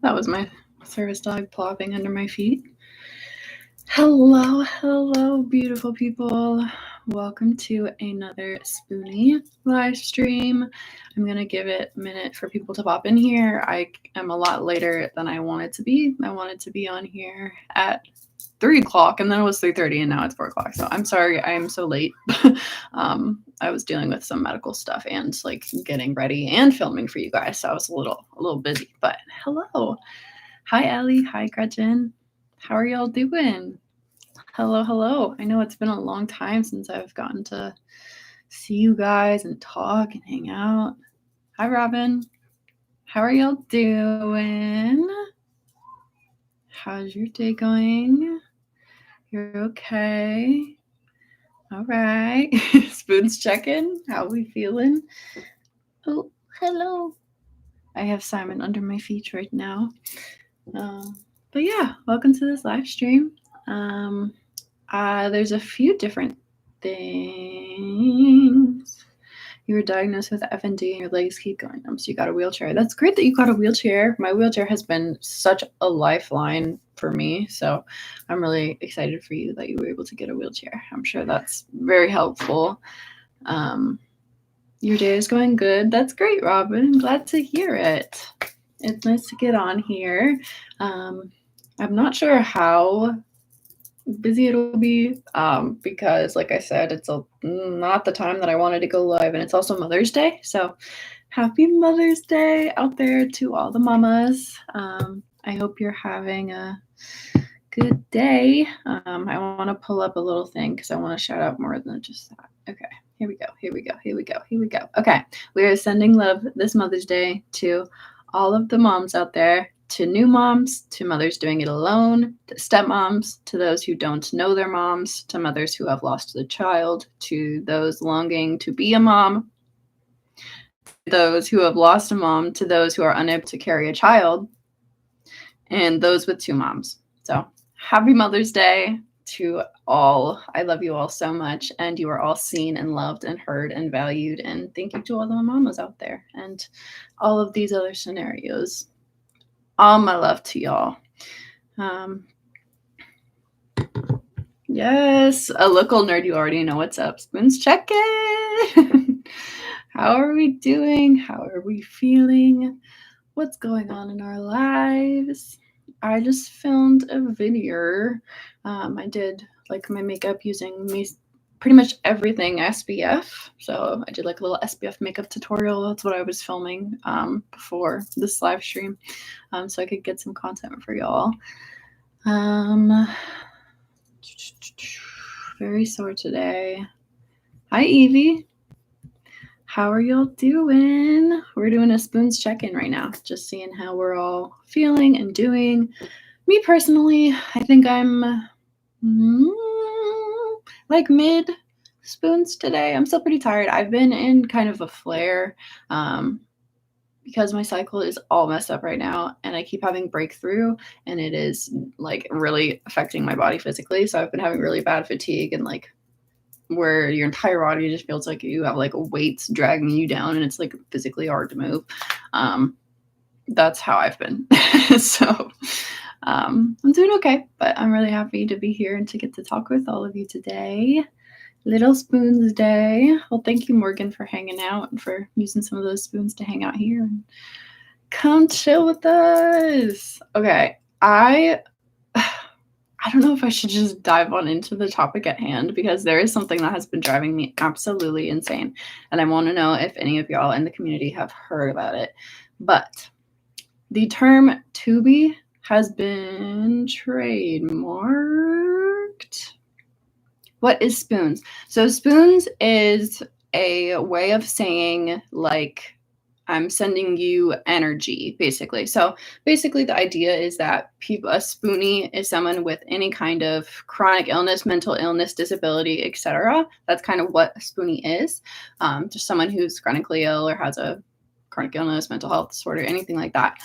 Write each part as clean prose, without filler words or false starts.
That was my service dog plopping under my feet. Hello, beautiful people. Welcome to another Spoonie live stream. I'm going to give it a minute for people to pop in here. I am a lot later than I wanted to be. I wanted to be on here at 3 o'clock, and then it was 3:30, and now it's 4 o'clock. So I'm sorry I am so late. I was dealing with some medical stuff and like getting ready and filming for you guys. So I was a little busy, but hello. Hi, Ellie. Hi, Gretchen. How are y'all doing? Hello. I know it's been a long time since I've gotten to see you guys and talk and hang out. Hi, Robin. How are y'all doing? How's your day going? You're okay? All right. Spoons checking. How we feeling? Oh, hello. I have Simon under my feet right now. But yeah, welcome to this live stream. There's a few different things. You were diagnosed with FND and your legs keep going numb, so you got a wheelchair. That's great that you got a wheelchair. My wheelchair has been such a lifeline for me, so I'm really excited for you that you were able to get a wheelchair. I'm sure that's very helpful. Your day is going good. That's great, Robin. I'm glad to hear it. It's nice to get on here. I'm not sure how busy it'll be because, like I said, it's not the time that I wanted to go live, and it's also Mother's Day. So happy Mother's Day out there to all the mamas. I hope you're having a good day. I want to pull up a little thing because I want to shout out more than just that. Okay. Here we go. Okay. We are sending love this Mother's Day to all of the moms out there, to new moms, to mothers doing it alone, to stepmoms, to those who don't know their moms, to mothers who have lost a child, to those longing to be a mom, to those who have lost a mom, to those who are unable to carry a child, and those with two moms. So happy Mother's Day to all. I love you all so much, and you are all seen and loved and heard and valued. And thank you to all the mamas out there and all of these other scenarios. All my love to y'all. Yes, a local nerd, you already know what's up. Spoons checkin'. How are we doing? How are we feeling? What's going on in our lives? I just filmed a video. I did like my makeup using pretty much everything SPF. So I did like a little SPF makeup tutorial. That's what I was filming before this live stream, so I could get some content for y'all. Very sore today. Hi, Evie. How are y'all doing? We're doing a spoons check-in right now, just seeing how we're all feeling and doing. Me personally, I think I'm like mid spoons today. I'm still pretty tired. I've been in kind of a flare because my cycle is all messed up right now, and I keep having breakthrough, and it is like really affecting my body physically. So I've been having really bad fatigue and like where your entire body just feels like you have like weights dragging you down, and it's like physically hard to move. That's how I've been. So I'm doing okay, but I'm really happy to be here and to get to talk with all of you today. Little Spoons Day. Well, thank you, Morgan, for hanging out and for using some of those spoons to hang out here and come chill with us. Okay, I don't know if I should just dive on into the topic at hand, because there is something that has been driving me absolutely insane, and I want to know if any of y'all in the community have heard about it. But the term tubie has been trademarked. What is spoons? So spoons is a way of saying like, I'm sending you energy, basically. So basically the idea is that a spoonie is someone with any kind of chronic illness, mental illness, disability, etc. That's kind of what a spoonie is. Just someone who's chronically ill or has a chronic illness, mental health disorder, anything like that.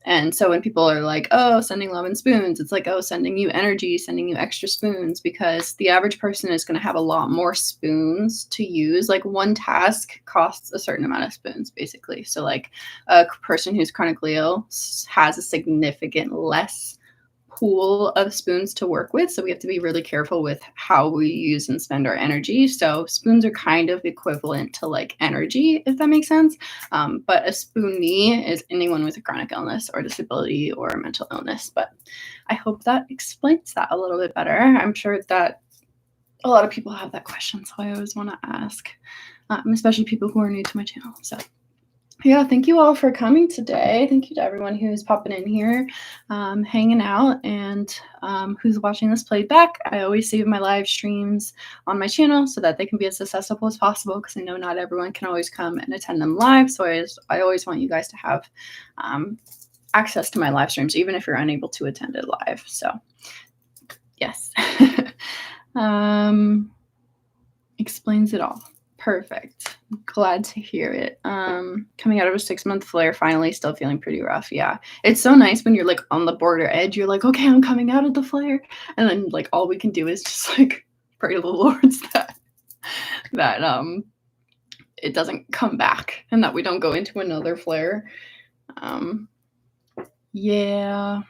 And so when people are like, oh, sending love and spoons, it's like, oh, sending you energy, sending you extra spoons, because the average person is going to have a lot more spoons to use. Like one task costs a certain amount of spoons, basically. So like a person who's chronically ill has a significant less pool of spoons to work with. So we have to be really careful with how we use and spend our energy. So spoons are kind of equivalent to like energy, if that makes sense. But a spoonie is anyone with a chronic illness or disability or mental illness. But I hope that explains that a little bit better. I'm sure that a lot of people have that question, so I always want to ask, especially people who are new to my channel. So yeah, thank you all for coming today. Thank you to everyone who's popping in here, hanging out, and who's watching this played back. I always save my live streams on my channel so that they can be as accessible as possible, because I know not everyone can always come and attend them live. So I always want you guys to have access to my live streams, even if you're unable to attend it live. So yes. Explains it all. Perfect. Glad to hear it. Coming out of a 6-month flare, finally still feeling pretty rough. Yeah. It's so nice when you're like on the border edge. You're like, okay, I'm coming out of the flare. And then like all we can do is just like pray to the Lords that it doesn't come back and that we don't go into another flare. Yeah.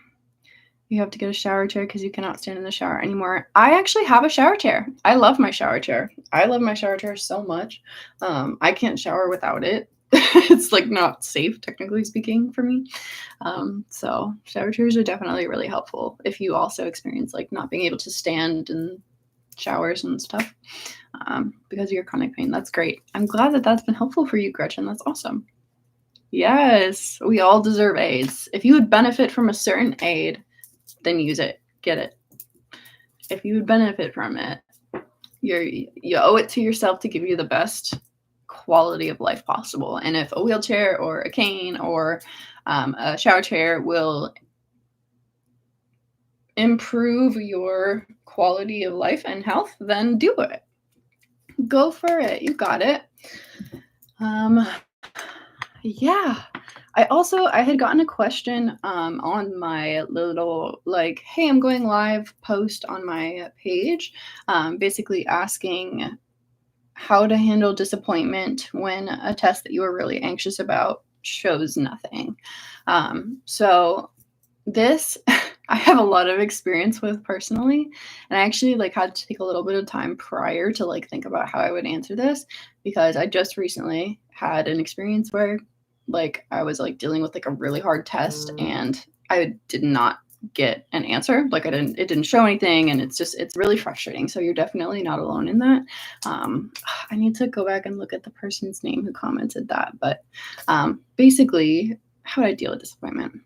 You have to get a shower chair because you cannot stand in the shower anymore. I actually have a shower chair. I love my shower chair. I love my shower chair so much. I can't shower without it. It's like not safe, technically speaking, for me. So shower chairs are definitely really helpful if you also experience like not being able to stand in showers and stuff because of your chronic pain. That's great. I'm glad that that's been helpful for you, Gretchen. That's awesome. Yes, we all deserve aids. If you would benefit from a certain aid, then use it. Get it. If you would benefit from it, you owe it to yourself to give you the best quality of life possible. And if a wheelchair or a cane or a shower chair will improve your quality of life and health, then do it. Go for it. You got it. Yeah. I had gotten a question on my little like, hey, I'm going live post on my page, basically asking how to handle disappointment when a test that you were really anxious about shows nothing. So this I have a lot of experience with personally, and I actually like had to take a little bit of time prior to like think about how I would answer this, because I just recently had an experience where like I was like dealing with like a really hard test and I did not get an answer. Like it didn't show anything, and it's really frustrating. So you're definitely not alone in that. I need to go back and look at the person's name who commented that, but basically how do I deal with disappointment?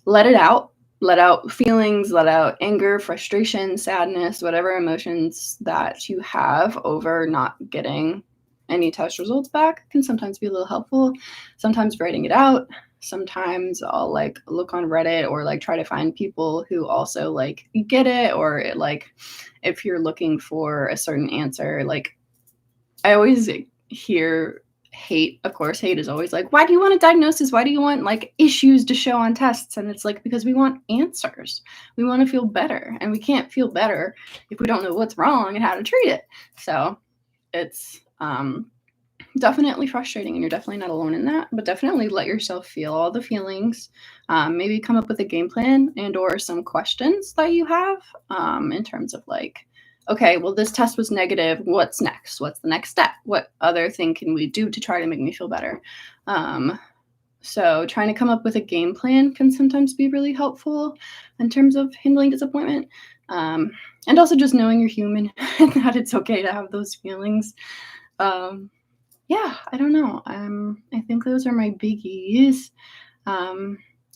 Let it out. Let out feelings, let out anger, frustration, sadness, whatever emotions that you have over not getting any test results back can sometimes be a little helpful. Sometimes writing it out. Sometimes I'll like look on Reddit or like try to find people who also like get it, or like if you're looking for a certain answer, like I always hear hate. Of course, hate is always like, why do you want a diagnosis? Why do you want like issues to show on tests? And it's like, because we want answers. We want to feel better, and we can't feel better if we don't know what's wrong and how to treat it. So it's definitely frustrating, and you're definitely not alone in that, but definitely let yourself feel all the feelings. Maybe come up with a game plan and or some questions that you have in terms of like, okay, well, this test was negative. What's next? What's the next step? What other thing can we do to try to make me feel better? So trying to come up with a game plan can sometimes be really helpful in terms of handling disappointment. And also just knowing you're human and that it's okay to have those feelings. Yeah, I don't know. I think those are my biggies.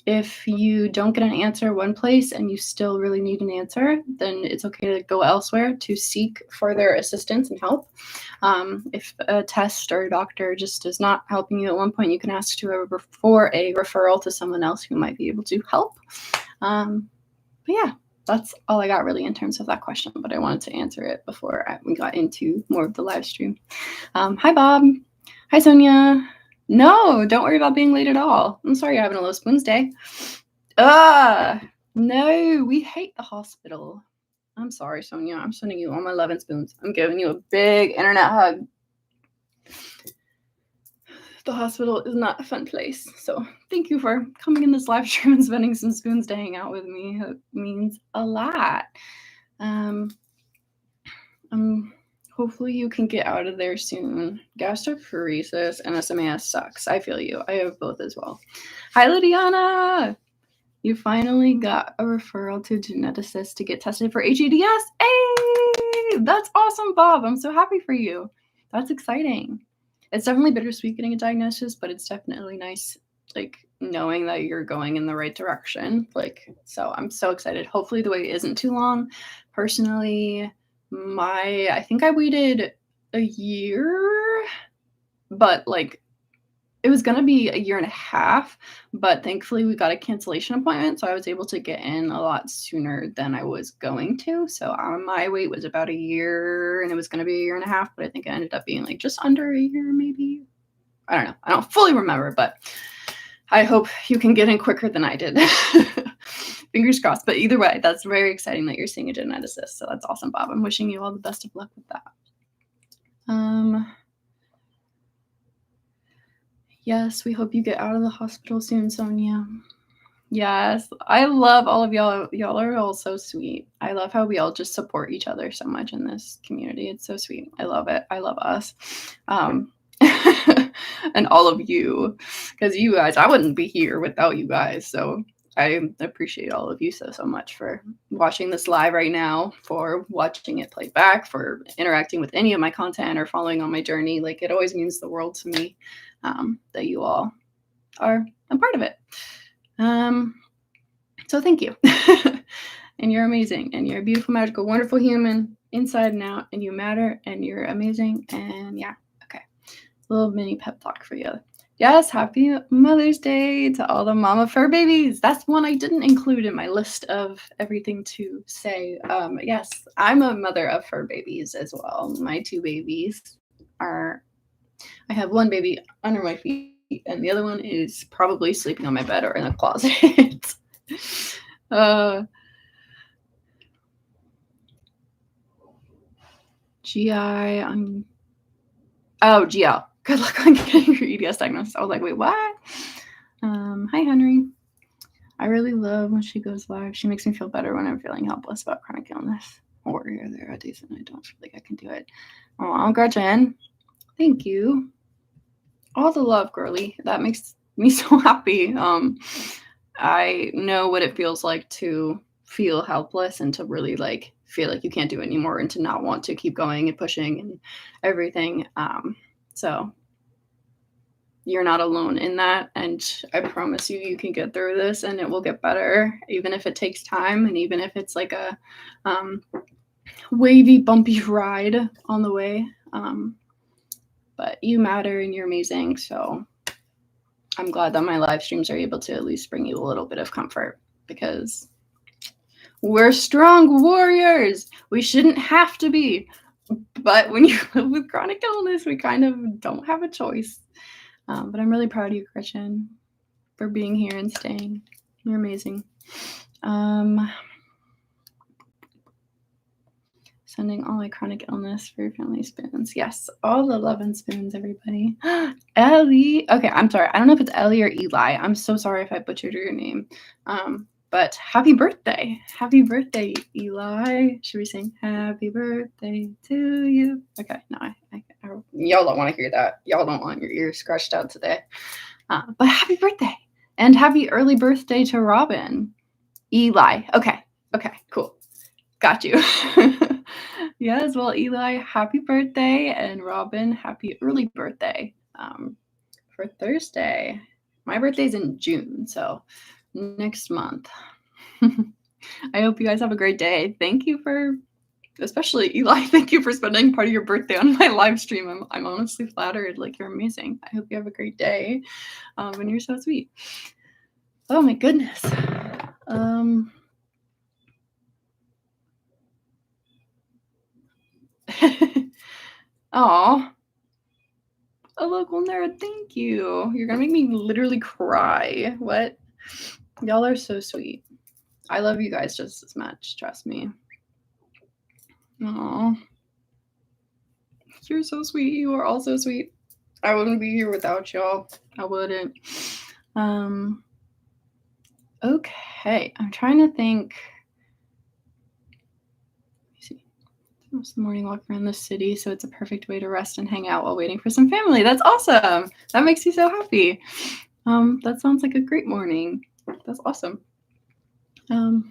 If you don't get an answer one place and you still really need an answer, then it's okay to go elsewhere to seek further assistance and help. If a test or a doctor just is not helping you at one point, you can ask for a referral to someone else who might be able to help. But yeah, that's all I got really in terms of that question, but I wanted to answer it before we got into more of the live stream. Hi, Bob. Hi, Sonia. No, don't worry about being late at all. I'm sorry you're having a low spoons day. No, we hate the hospital. I'm sorry, Sonia. I'm sending you all my love and spoons. I'm giving you a big internet hug. The hospital is not a fun place. So thank you for coming in this live stream and spending some spoons to hang out with me. It means a lot. Hopefully you can get out of there soon. Gastroparesis and SMAS sucks. I feel you. I have both as well. Hi, Lydiana. You finally got a referral to a geneticist to get tested for HEDS. Hey, that's awesome, Bob. I'm so happy for you. That's exciting. It's definitely bittersweet getting a diagnosis, but it's definitely nice, like, knowing that you're going in the right direction. Like, so I'm so excited. Hopefully the wait isn't too long. Personally, I think I waited a year, but like it was going to be a year and a half, but thankfully we got a cancellation appointment, so I was able to get in a lot sooner than I was going to. So my wait was about a year, and it was going to be a year and a half, but I think it ended up being like just under a year, maybe. I don't know. I don't fully remember, but I hope you can get in quicker than I did. Fingers crossed. But either way, that's very exciting that you're seeing a geneticist. So that's awesome, Bob. I'm wishing you all the best of luck with that. Yes, we hope you get out of the hospital soon, Sonia. Yes, I love all of y'all. Y'all are all so sweet. I love how we all just support each other so much in this community. It's so sweet. I love it. I love us. And all of you, because you guys, I wouldn't be here without you guys. So I appreciate all of you so much for watching this live right now, for watching it play back, for interacting with any of my content or following on my journey. Like, it always means the world to me that you all are a part of it. So thank you. And you're amazing, and you're a beautiful, magical, wonderful human inside and out, and you matter, and you're amazing. And yeah, okay. Little mini pep talk for you. Yes, happy Mother's Day to all the mama fur babies. That's one I didn't include in my list of everything to say. Yes, I'm a mother of fur babies as well. My two babies I have one baby under my feet, and the other one is probably sleeping on my bed or in a closet. GI, GL. Good luck on getting your EDS diagnosis. I was like, wait, what? Hi, Henry. I really love when she goes live. She makes me feel better when I'm feeling helpless about chronic illness. Or there are days and I don't feel like I can do it. Oh, Gretchen. Thank you. All the love, girly. That makes me so happy. I know what it feels like to feel helpless and to really like feel like you can't do it anymore and to not want to keep going and pushing and everything. So you're not alone in that. And I promise you, you can get through this and it will get better, even if it takes time. And even if it's like a wavy, bumpy ride on the way. But you matter and you're amazing. So I'm glad that my live streams are able to at least bring you a little bit of comfort, because we're strong warriors. We shouldn't have to be. But when you live with chronic illness, we kind of don't have a choice. But I'm really proud of you, Gretchen, for being here and staying. You're amazing. Sending all my chronic illness for your family spoons. Yes, all the love and spoons, everybody. Ellie. Okay, I'm sorry. I don't know if it's Ellie or Eli. I'm so sorry if I butchered your name. But happy birthday. Happy birthday, Eli. Should we sing happy birthday to you? Okay, no, y'all don't want to hear that. Y'all don't want your ears scratched out today. But happy birthday. And happy early birthday to Robin. Eli. Okay, cool. Got you. Yes, well, Eli, happy birthday, and Robin, happy early birthday for Thursday. My birthday's in June, so next month. I hope you guys have a great day. Thank you especially Eli, thank you for spending part of your birthday on my live stream. I'm honestly flattered. Like, you're amazing. I hope you have a great day, and you're so sweet. Oh my goodness. Oh, A local nerd, thank you. You're gonna make me literally cry. What? Y'all are so sweet. I love you guys just as much, trust me. Aw. You're so sweet. You are all so sweet. I wouldn't be here without y'all. I wouldn't. Okay. I'm trying to think. Let me see. It's the morning walk around the city, so it's a perfect way to rest and hang out while waiting for some family. That's awesome. That makes you so happy. That sounds like a great morning. That's awesome. Well,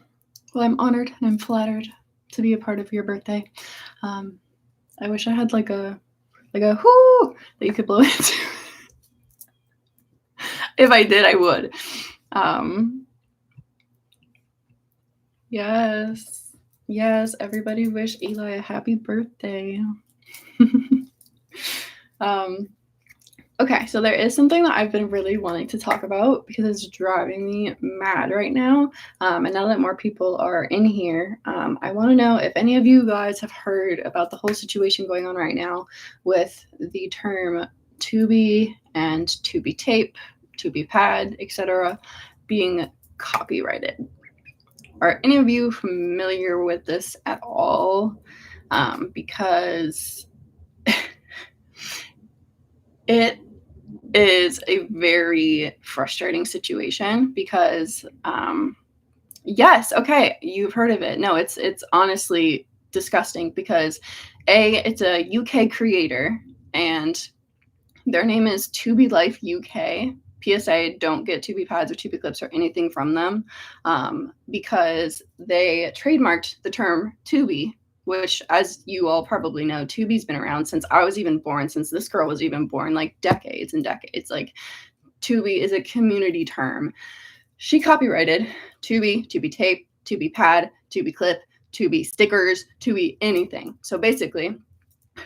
I'm honored and I'm flattered to be a part of your birthday. I wish I had like a whoo that you could blow into. If I did, I would. Yes, everybody wish Eli a happy birthday. Okay, so there is something that I've been really wanting to talk about because it's driving me mad right now. And now that more people are in here, I want to know if any of you guys have heard about the whole situation going on right now with the term tubie and tubie tape, tubie pad, etc., being copyrighted. Are any of you familiar with this at all? Because it is a very frustrating situation because yes, okay, you've heard of it. No, it's honestly disgusting because it's a UK creator and their name is Tubie Life UK. PSA, don't get tubie pads or tubie clips or anything from them because they trademarked the term tubie, which, as you all probably know, tubie's been around since I was even born, since this girl was even born, like decades and decades. Like, tubie is a community term. She copyrighted tubie, tubie tape, tubie pad, tubie clip, tubie stickers, tubie anything. So basically,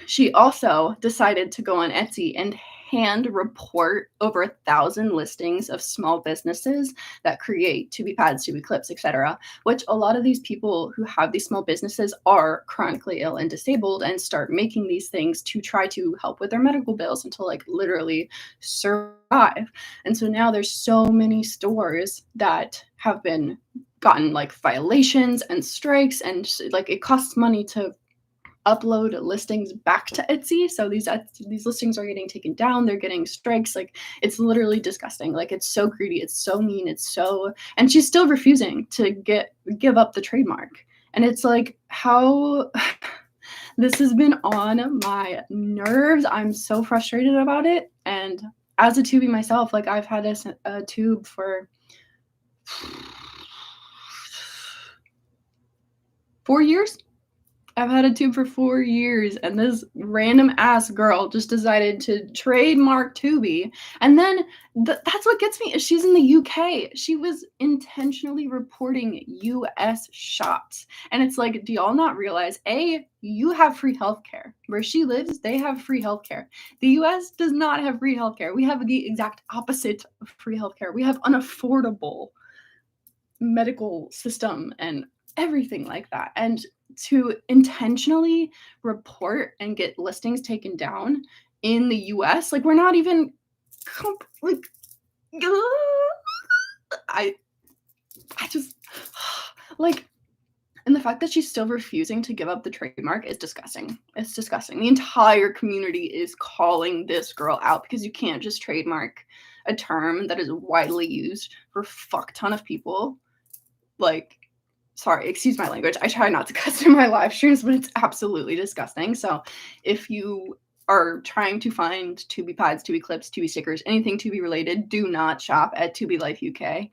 she also decided to go on Etsy and hand report over 1,000 listings of small businesses that create tubie pads, tubie clips, etc., which a lot of these people who have these small businesses are chronically ill and disabled and start making these things to try to help with their medical bills and to like literally survive. And so now there's so many stores that have been gotten like violations and strikes, and like it costs money to upload listings back to Etsy. So these listings are getting taken down. They're getting strikes. Like, it's literally disgusting. Like, it's so greedy. It's so mean. It's so, and she's still refusing to give up the trademark. And it's like, how this has been on my nerves. I'm so frustrated about it. And as a tubie myself, like, I've had a tube for 4 years. I've had a tube for 4 years, and this random ass girl just decided to trademark tubie. And then that's what gets me is she's in the UK. She was intentionally reporting US shops. And it's like, do y'all not realize, you have free healthcare. Where she lives, they have free healthcare. The US does not have free healthcare. We have the exact opposite of free healthcare. We have unaffordable medical system and everything like that. And to intentionally report and get listings taken down in the US, like, we're not even like, I just like, and the fact that she's still refusing to give up the trademark is disgusting. It's disgusting. The entire community is calling this girl out because you can't just trademark a term that is widely used for a fuck ton of people. Like, sorry, excuse my language. I try not to cuss in my live streams, but it's absolutely disgusting. So if you are trying to find tubie pads, tubie clips, tubie stickers, anything tubie related, do not shop at Tubie Life UK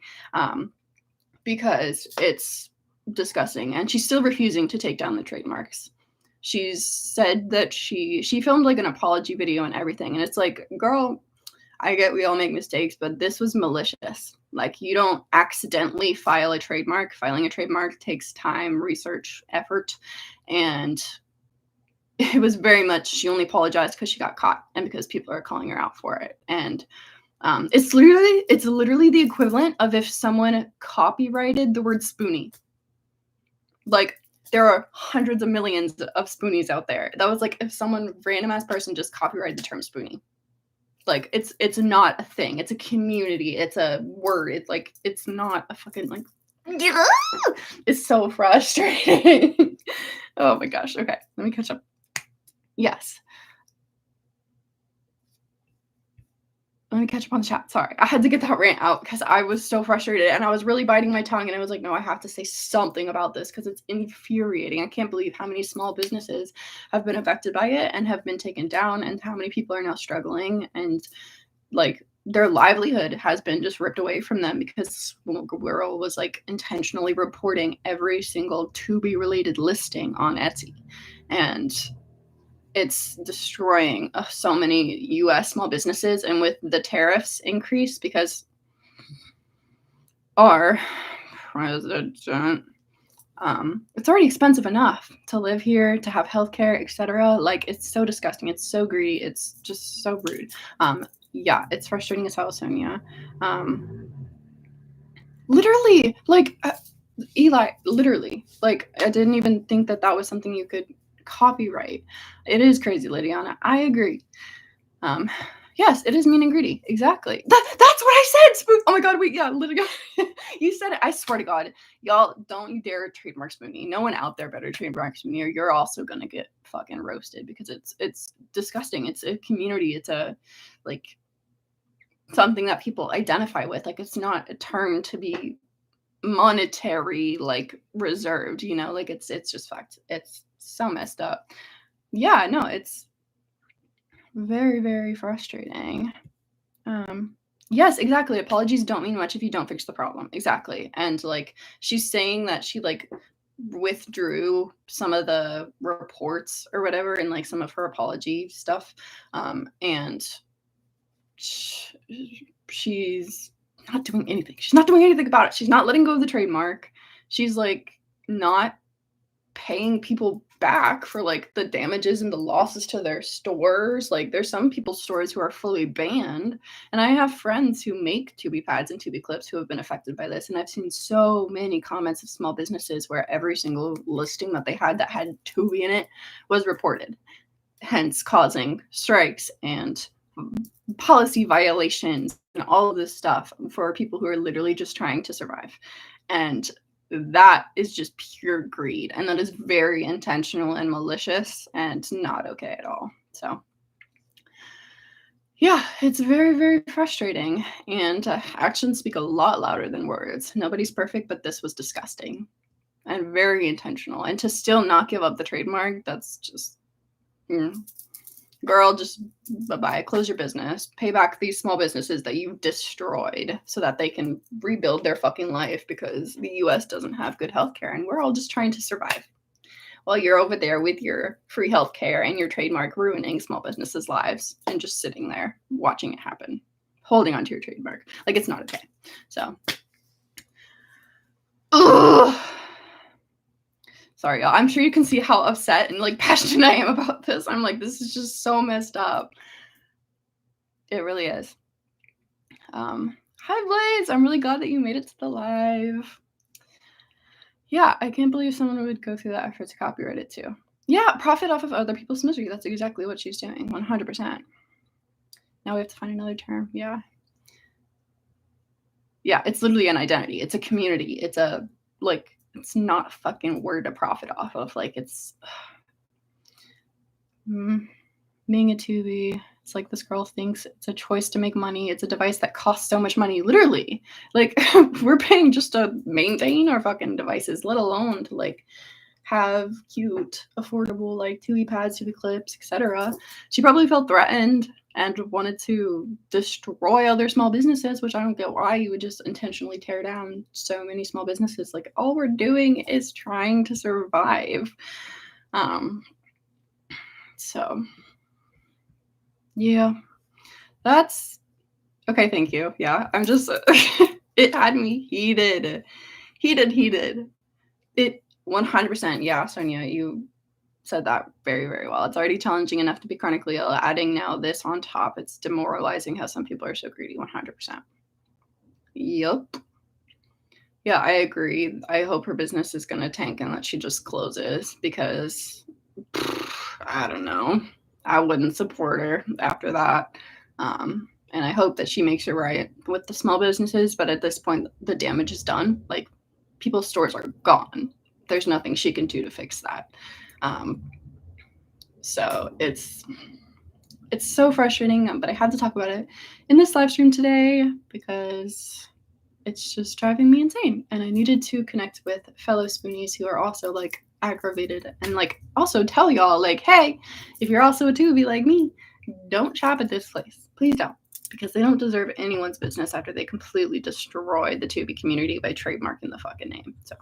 because it's disgusting. And she's still refusing to take down the trademarks. She's said that she filmed like an apology video and everything. And it's like, girl, I get we all make mistakes, but this was malicious. Like, you don't accidentally file a trademark. Filing a trademark takes time, research, effort. And it was very much, she only apologized because she got caught and because people are calling her out for it. And it's literally the equivalent of if someone copyrighted the word spoonie. Like, there are hundreds of millions of spoonies out there. That was like if someone, random ass person, just copyrighted the term spoonie. Like, it's not a thing. It's a community. It's a word. It's like, it's not a fucking like. It's so frustrating. Oh my gosh. Okay, let me catch up. Yes. Let me catch up on the chat. Sorry. I had to get that rant out because I was so frustrated and I was really biting my tongue and I was like, no, I have to say something about this because it's infuriating. I can't believe how many small businesses have been affected by it and have been taken down and how many people are now struggling and like their livelihood has been just ripped away from them because Girl was like intentionally reporting every single tubie related listing on Etsy. And it's destroying so many US small businesses. And with the tariffs increase, because our president, it's already expensive enough to live here, to have healthcare, etc. Like, it's so disgusting. It's so greedy. It's just so rude. Yeah, it's frustrating as hell, Sonia. Literally, like, Eli, literally, like, I didn't even think that that was something you could copyright. It is crazy, Lydiana. I agree. Yes, it is mean and greedy. Exactly. That's what I said. Oh my god, wait, yeah, literally. You said it. I swear to God, y'all, don't you dare trademark Spoonie. No one out there better trademark Spoonie, or you're also gonna get fucking roasted because it's disgusting. It's a community. It's a like something that people identify with. Like, it's not a term to be monetary like reserved, you know, like it's just fact. It's so messed up. Yeah, no, it's very, very frustrating. Yes, exactly. Apologies don't mean much if you don't fix the problem. Exactly. And like she's saying that she like withdrew some of the reports or whatever and like some of her apology stuff. And she's not doing anything. She's not doing anything about it. She's not letting go of the trademark. She's like not paying people back for like the damages and the losses to their stores. Like, there's some people's stores who are fully banned. And I have friends who make tubie pads and tubie clips who have been affected by this. And I've seen so many comments of small businesses where every single listing that they had that had tubie in it was reported, hence causing strikes and policy violations and all of this stuff for people who are literally just trying to survive. And that is just pure greed, and that is very intentional and malicious and not okay at all. So yeah, it's very, very frustrating, and actions speak a lot louder than words. Nobody's perfect, but this was disgusting and very intentional. And to still not give up the trademark, that's just girl, just bye-bye. Close your business. Pay back these small businesses that you've destroyed so that they can rebuild their fucking life, because the US doesn't have good healthcare and we're all just trying to survive while you're over there with your free healthcare and your trademark ruining small businesses' lives and just sitting there watching it happen, holding onto your trademark. Like, it's not okay. So, ugh. Sorry, y'all. I'm sure you can see how upset and like passionate I am about this. I'm like, this is just so messed up. It really is. Hi, Blaze. I'm really glad that you made it to the live. Yeah, I can't believe someone would go through that effort to copyright it too. Yeah, profit off of other people's misery. That's exactly what she's doing. 100%. Now we have to find another term. Yeah. Yeah, it's literally an identity. It's a community. It's a, like, it's not a fucking word to profit off of. Like, it's being a tubie. It's like this girl thinks it's a choice to make money. It's a device that costs so much money. Literally, like, we're paying just to maintain our fucking devices, let alone to like have cute, affordable like tubie pads, tubie clips, etc. She probably felt threatened and wanted to destroy other small businesses, which I don't get why you would just intentionally tear down so many small businesses. Like, all we're doing is trying to survive. So yeah, that's okay. Thank you. Yeah, I'm just, it had me heated. It 100%. Yeah, Sonia, you said that very, very well. It's already challenging enough to be chronically ill. Adding now this on top, it's demoralizing how some people are so greedy. 100%. Yup. Yeah, I agree. I hope her business is going to tank and that she just closes, because I don't know. I wouldn't support her after that. And I hope that she makes it right with the small businesses. But at this point, the damage is done. Like, people's stores are gone. There's nothing she can do to fix that. So it's so frustrating, but I had to talk about it in this live stream today because it's just driving me insane. And I needed to connect with fellow spoonies who are also like aggravated and like also tell y'all like, hey, if you're also a tubie like me, don't shop at this place. Please don't, because they don't deserve anyone's business after they completely destroyed the tubie community by trademarking the fucking name. So,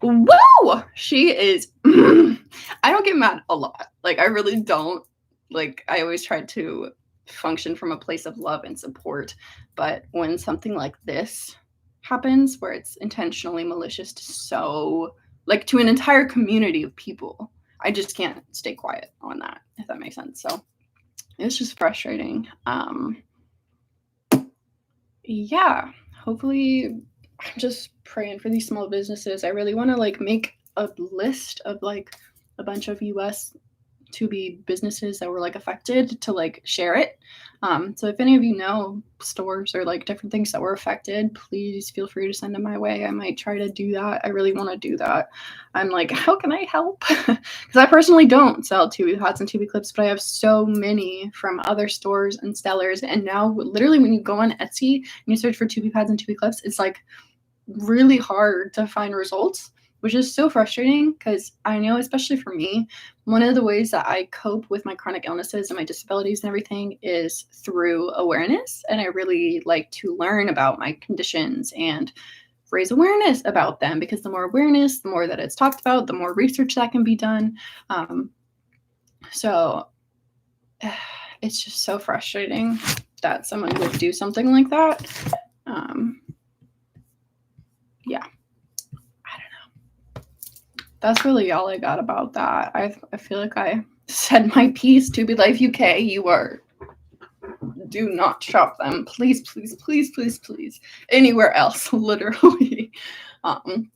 whoa, she is. I don't get mad a lot. Like, I really don't. Like, I always try to function from a place of love and support. But when something like this happens, where it's intentionally malicious to to an entire community of people, I just can't stay quiet on that, if that makes sense. So it's just frustrating. Yeah, hopefully I'm just praying for these small businesses. I really want to like make a list of like a bunch of US tubie businesses that were like affected to like share it. So if any of you know stores or like different things that were affected, please feel free to send them my way. I might try to do that. I really want to do that. I'm like, how can I help? Because I personally don't sell tubie hats and tubie clips, but I have so many from other stores and sellers. And now literally when you go on Etsy and you search for tubie pads and tubie clips, it's like really hard to find results, which is so frustrating because I know, especially for me, one of the ways that I cope with my chronic illnesses and my disabilities and everything is through awareness. And I really like to learn about my conditions and raise awareness about them, because the more awareness, the more that it's talked about, the more research that can be done. So it's just so frustrating that someone would do something like that. Yeah. That's really all I got about that. I feel like I said my piece. Tubie Life UK, do not shop them. Please, please, please, please, please. Anywhere else, literally. And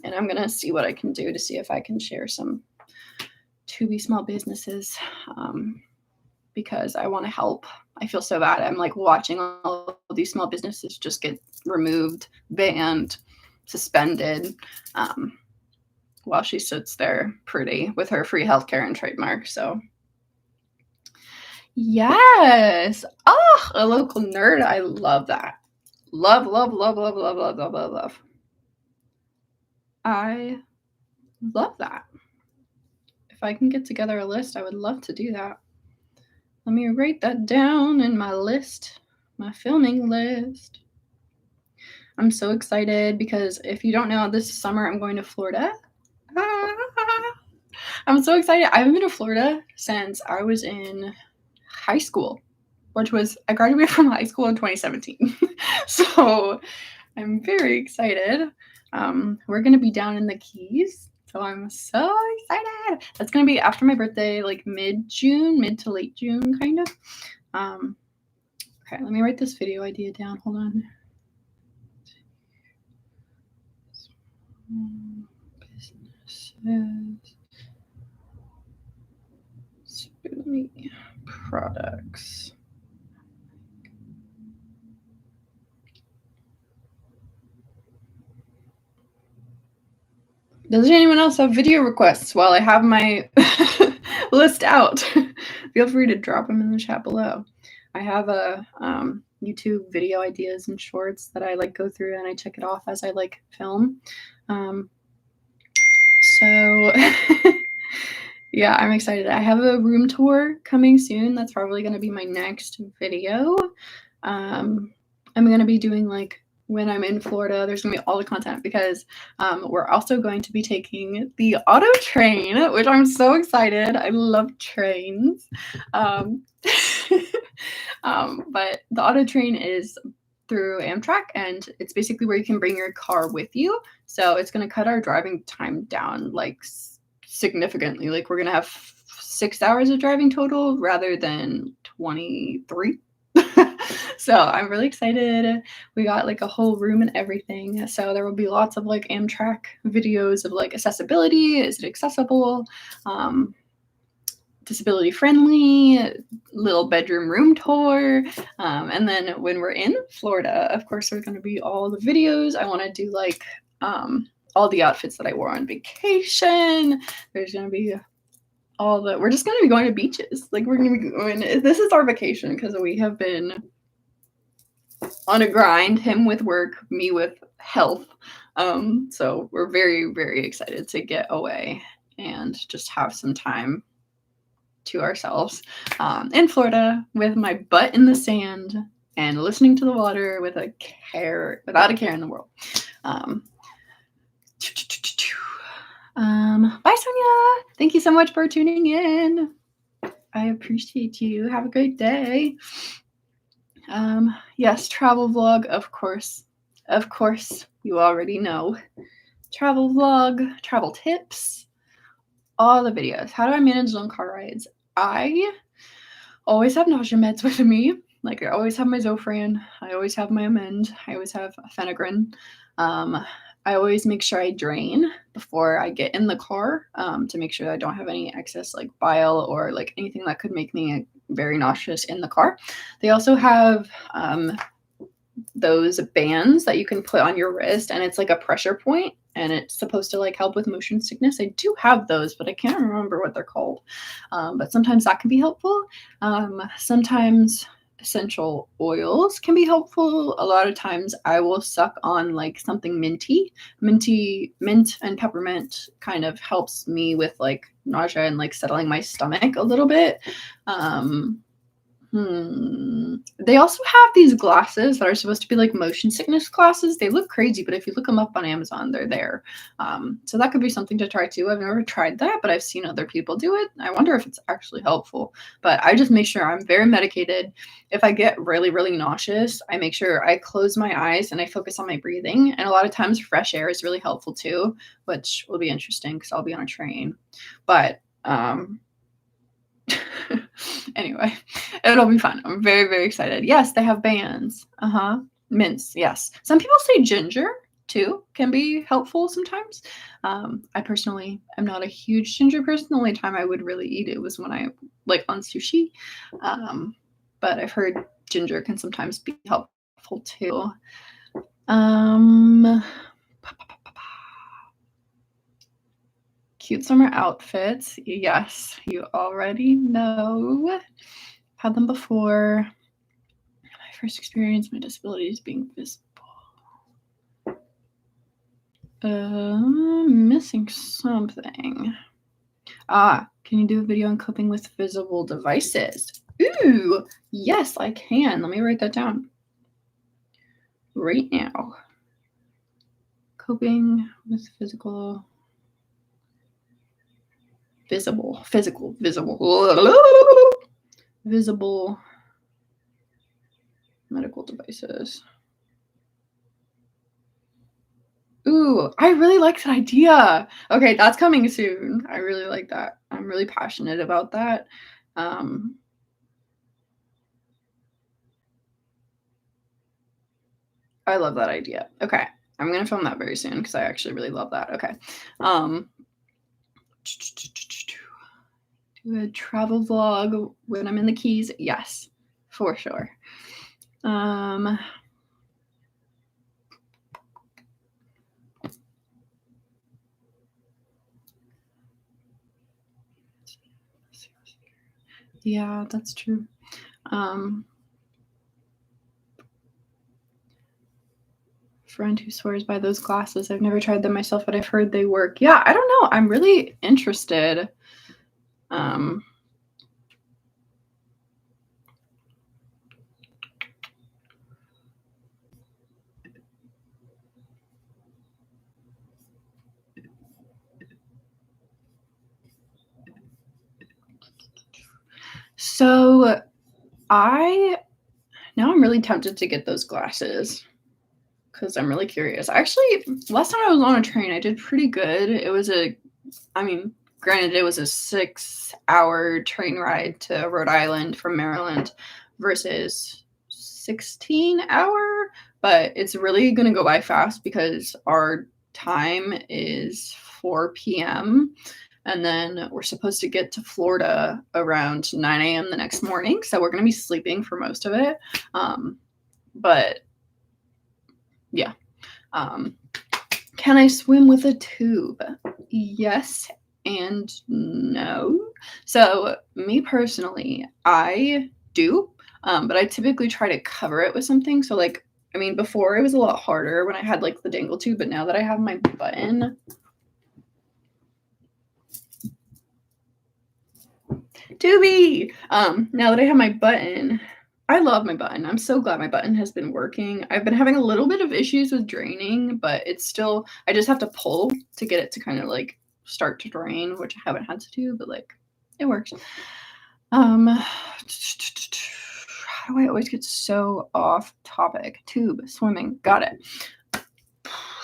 I'm going to see what I can do to see if I can share some tubie small businesses, because I want to help. I feel so bad. I'm like watching all of these small businesses just get removed, banned, suspended, while she sits there pretty with her free healthcare and trademark. So yes. Oh, a local nerd. I love that. Love, love, love, love, love, love, love, love, love. I love that. If I can get together a list, I would love to do that. Let me write that down in my list, my filming list. I'm so excited because if you don't know, this summer I'm going to Florida. I'm so excited. I haven't been to Florida since I was in high school, which was, I graduated from high school in 2017. So I'm very excited. We're going to be down in the Keys. So I'm so excited. That's going to be after my birthday, like mid-June, mid to late June, kind of. Okay, let me write this video idea down. Hold on. Businesses. Spoonie products. Does anyone else have video requests while I have my list out? Feel free to drop them in the chat below. I have a YouTube video ideas and shorts that I like go through, and I check it off as I like film. So yeah, I'm excited. I have a room tour coming soon. That's probably going to be my next video. I'm going to be doing like when I'm in Florida, there's going to be all the content because we're also going to be taking the auto train, which I'm so excited. I love trains. But the auto train is through Amtrak, and it's basically where you can bring your car with you. So it's going to cut our driving time down like significantly. Like we're going to have 6 hours of driving total rather than 23. So I'm really excited. We got like a whole room and everything. So there will be lots of like Amtrak videos of like accessibility. Is it accessible? disability friendly, little bedroom room tour. And then when we're in Florida, of course, there's going to be all the videos. I want to do like all the outfits that I wore on vacation. There's going to be we're just going to be going to beaches. Like we're going to be going, this is our vacation because we have been on a grind, him with work, me with health. So we're very, very excited to get away and just have some time to ourselves in Florida with my butt in the sand and listening to the water without a care in the world. Bye, Sonia. Thank you so much for tuning in. I appreciate you. Have a great day. Yes, travel vlog, of course. Of course, you already know. Travel vlog, travel tips, all the videos. How do I manage long car rides? I always have nausea meds with me. Like I always have my Zofran. I always have my Amend. I always have Phenagrin. I always make sure I drain before I get in the car to make sure that I don't have any excess like bile or like anything that could make me very nauseous in the car. They also have those bands that you can put on your wrist, and it's like a pressure point, and it's supposed to like help with motion sickness. I do have those, but I can't remember what they're called. But sometimes that can be helpful. Sometimes essential oils can be helpful. A lot of times I will suck on like something mint and peppermint kind of helps me with like nausea and like settling my stomach a little bit. They also have these glasses that are supposed to be like motion sickness glasses. They look crazy, but if you look them up on Amazon, they're there. So that could be something to try too. I've never tried that, but I've seen other people do it. I wonder if it's actually helpful, but I just make sure I'm very medicated. If I get really, really nauseous, I make sure I close my eyes and I focus on my breathing. And a lot of times fresh air is really helpful too, which will be interesting because I'll be on a train. But anyway, it'll be fun. I'm very, very excited. Yes, they have bands. Mints. Yes. Some people say ginger too can be helpful sometimes. I personally am not a huge ginger person. The only time I would really eat it was when I like on sushi. But I've heard ginger can sometimes be helpful too. Cute summer outfits. Yes, you already know. Had them before. My first experience, my disabilities being visible. Missing something. Can you do a video on coping with visible devices? Ooh, yes, I can. Let me write that down right now. Coping with visible medical devices. Ooh, I really like that idea. Okay, that's coming soon. I really like that. I'm really passionate about that. I love that idea. Okay, I'm going to film that very soon because I actually really love that. Okay. Do a travel vlog when I'm in the Keys. Yes, for sure. Yeah, that's true. Friend who swears by those glasses. I've never tried them myself, but I've heard they work. Yeah, I don't know. I'm really interested. So now I'm really tempted to get those glasses because I'm really curious. Actually, last time I was on a train, I did pretty good. It was granted, it was a 6-hour train ride to Rhode Island from Maryland versus 16-hour, but it's really going to go by fast because our time is 4 p.m. And then we're supposed to get to Florida around 9 a.m. the next morning. So we're going to be sleeping for most of it. But yeah. Can I swim with a tube? Yes and no. So me personally, I do, but I typically try to cover it with something. So like, I mean, before it was a lot harder when I had like the dangle tube, but now that I have my button, tubie, now that I have my button, I love my button. I'm so glad my button has been working. I've been having a little bit of issues with draining, but it's still, I just have to pull to get it to kind of like start to drain, which I haven't had to do, but like it works. How do I always get so off topic? Tube, swimming, got it.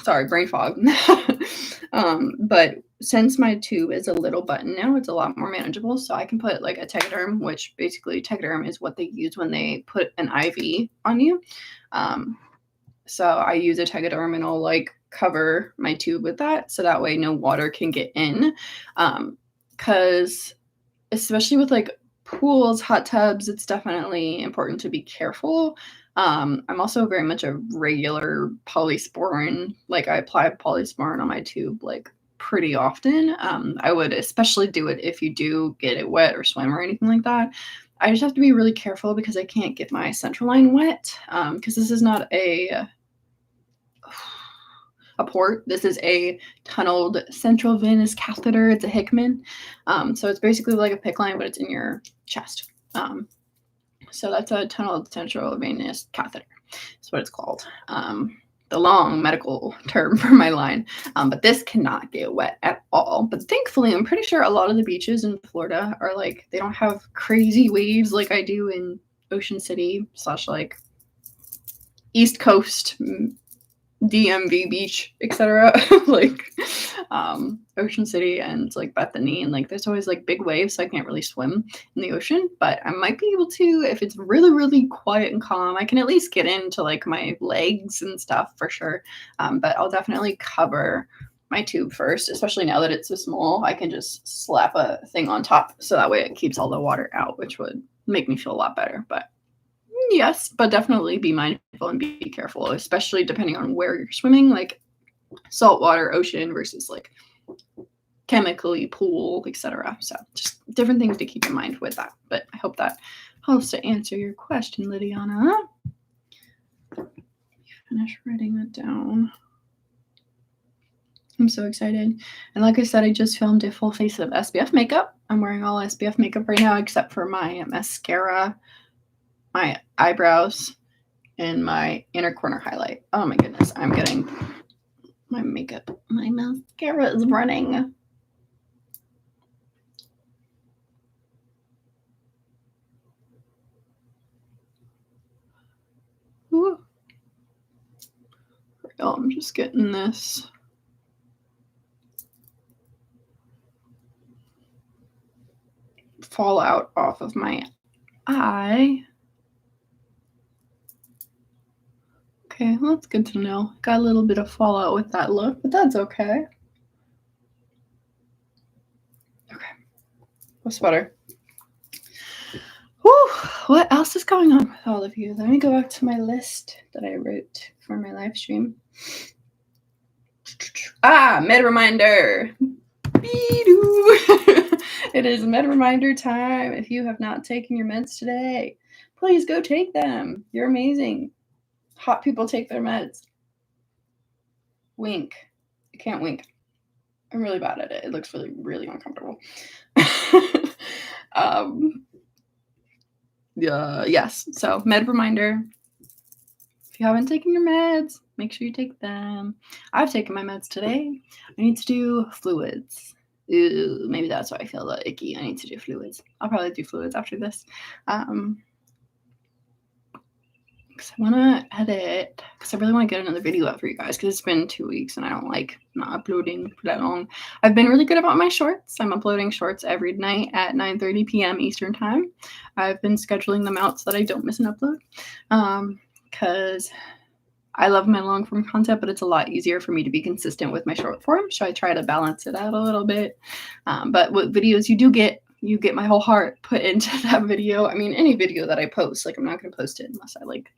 Sorry, brain fog. But since my tube is a little button now, it's a lot more manageable. So I can put like a Tegaderm, which basically Tegaderm is what they use when they put an IV on you. So I use a Tegaderm and I'll like cover my tube with that. So that way no water can get in. Because especially with like pools, hot tubs, it's definitely important to be careful. I'm also very much a regular polysporin. Like I apply polysporin on my tube like pretty often. I would especially do it if you do get it wet or swim or anything like that. I just have to be really careful because I can't get my central line wet because this is not a port. This is a tunneled central venous catheter. It's a Hickman. So it's basically like a PICC line, but it's in your chest. So that's a tunneled central venous catheter. That's what it's called. The long medical term for my line. But this cannot get wet at all. But thankfully, I'm pretty sure a lot of the beaches in Florida are like, they don't have crazy waves like I do in Ocean City / like East Coast, DMV beach, etc. like Ocean City and like Bethany, and like there's always like big waves, so I can't really swim in the ocean, but I might be able to if it's really, really quiet and calm. I can at least get into like my legs and stuff for sure. But I'll definitely cover my tube first, especially now that it's so small. I can just slap a thing on top so that way it keeps all the water out, which would make me feel a lot better. But yes, but definitely be mindful and be careful, especially depending on where you're swimming, like saltwater ocean versus like chemically pool, etc. So just different things to keep in mind with that. But I hope that helps to answer your question, Lydiana. Finish writing that down. I'm so excited. And like I said, I just filmed a full face of SPF makeup. I'm wearing all SPF makeup right now except for my mascara, my eyebrows, and my inner corner highlight. Oh my goodness, I'm getting my makeup. My mascara is running. Ooh. Oh, I'm just getting this fallout off of my eye. Okay, well, that's good to know. Got a little bit of fallout with that look, but that's okay. Okay, what's better? Whew, what else is going on with all of you? Let me go back to my list that I wrote for my live stream. Med reminder. It is med reminder time. If you have not taken your meds today, please go take them. You're amazing. Hot people take their meds. Wink. I can't wink. I'm really bad at it. It looks really, really uncomfortable. Yes. So med reminder. If you haven't taken your meds, make sure you take them. I've taken my meds today. I need to do fluids. Ew, maybe that's why I feel a little icky. I need to do fluids. I'll probably do fluids after this. Because I want to edit, because I really want to get another video out for you guys, because it's been 2 weeks and I don't like not uploading for that long. I've been really good about my shorts. I'm uploading shorts every night at 9:30 p.m. Eastern time. I've been scheduling them out so that I don't miss an upload, because I love my long form content, but it's a lot easier for me to be consistent with my short form. So I try to balance it out a little bit. But with videos, you get my whole heart put into that video. I mean, any video that I post, like I'm not going to post it unless I like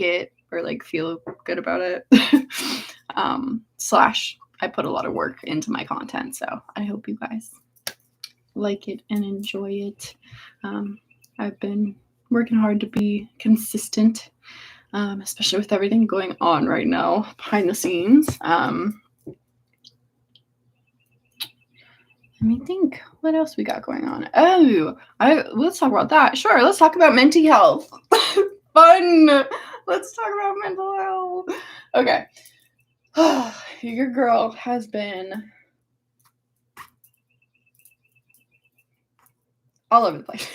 it or like feel good about it. Slash, I put a lot of work into my content. So I hope you guys like it and enjoy it. I've been working hard to be consistent, especially with everything going on right now behind the scenes. Let me think. What else we got going on? Let's talk about that. Sure, let's talk about mental health. Fun. Let's talk about mental health. Okay. Your girl has been all over the place.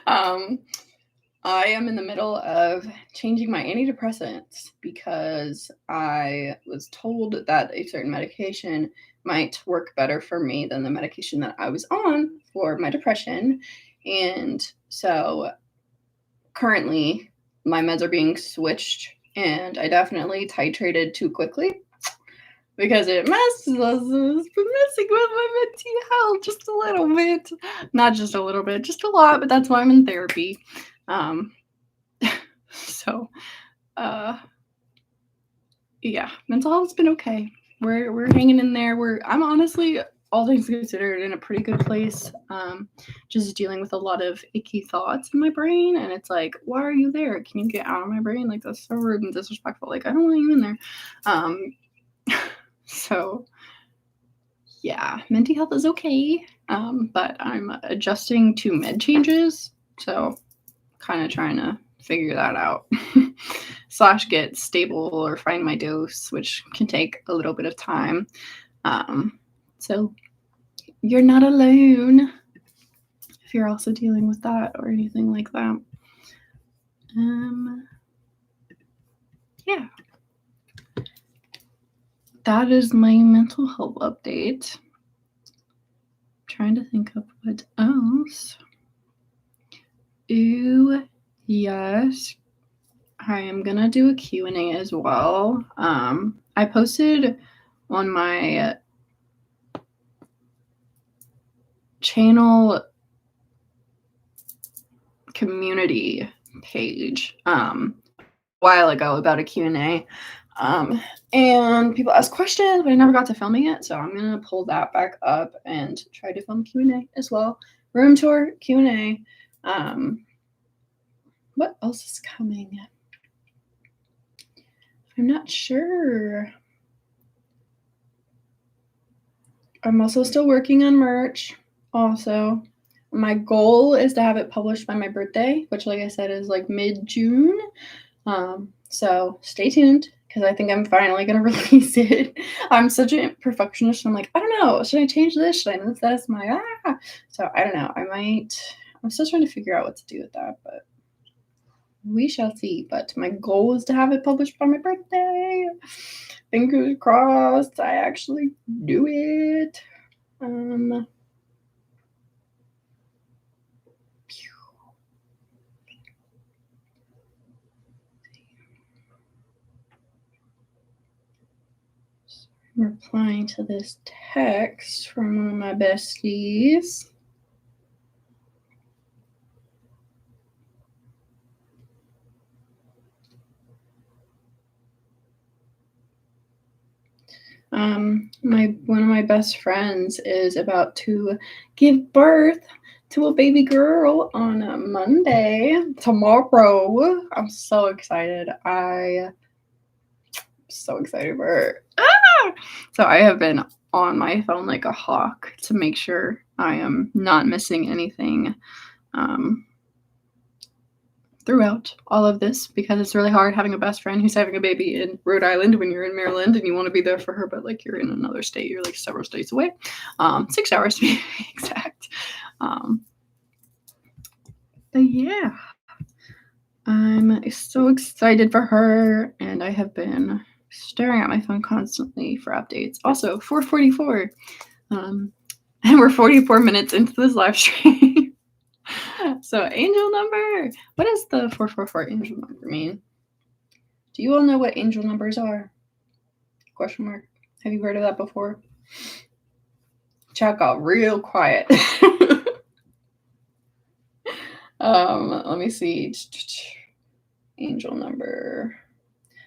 I am in the middle of changing my antidepressants because I was told that a certain medication might work better for me than the medication that I was on for my depression. And so currently my meds are being switched, and I definitely titrated too quickly because it it's been messing with my mental health just a little bit. Not just a little bit, just a lot, but that's why I'm in therapy. Yeah, mental health's been okay. We're hanging in there. I'm honestly, all things considered, in a pretty good place. Just dealing with a lot of icky thoughts in my brain, and it's like, why are you there? Can you get out of my brain? Like, that's so rude and disrespectful. Like, I don't want you in there. So yeah, mental health is okay. But I'm adjusting to med changes, so kind of trying to figure that out. Slash get stable or find my dose, which can take a little bit of time. So you're not alone if you're also dealing with that or anything like that. Yeah. That is my mental health update. I'm trying to think of what else. Ooh, yes. I am going to do a Q&A as well. I posted on my channel community page a while ago about a Q&A. And people asked questions, but I never got to filming it. So I'm going to pull that back up and try to film Q&A as well. Room tour, Q&A. What else is coming? I'm not sure. I'm also still working on merch. Also, my goal is to have it published by my birthday, which, like I said, is like mid-June. So stay tuned, because I think I'm finally going to release it. I'm such a perfectionist. I'm like, I don't know. Should I change this? Should I move that as my So I don't know. I'm still trying to figure out what to do with that, but we shall see. But my goal is to have it published by my birthday. Fingers crossed I actually do it. Replying to this text from one of my besties. One of my best friends is about to give birth to a baby girl on a Monday, tomorrow. I'm so excited. I'm so excited for her. So I have been on my phone like a hawk to make sure I am not missing anything throughout all of this, because it's really hard having a best friend who's having a baby in Rhode Island when you're in Maryland and you want to be there for her, but like you're in another state, you're like several states away, 6 hours to be exact. But yeah, I'm so excited for her, and I have been staring at my phone constantly for updates. Also, 4:44, and we're 44 minutes into this live stream. So angel number, what does the 444 angel number mean? Do you all know what angel numbers are? Question mark. Have you heard of that before? Chat got real quiet. Let me see. Angel number.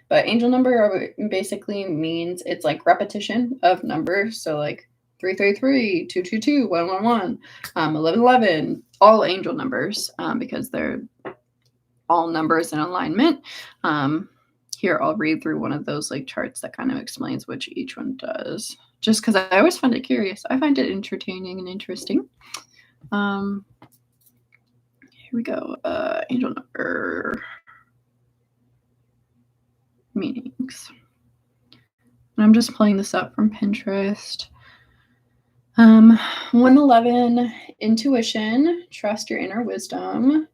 But angel number basically means it's like repetition of numbers. So like 333, 222, 111, 1111, all angel numbers because they're all numbers in alignment. Here, I'll read through one of those like charts that kind of explains which each one does. Just because I always find it curious. I find it entertaining and interesting. Here we go. Angel number meanings. And I'm just pulling this up from Pinterest. 111, intuition, trust your inner wisdom.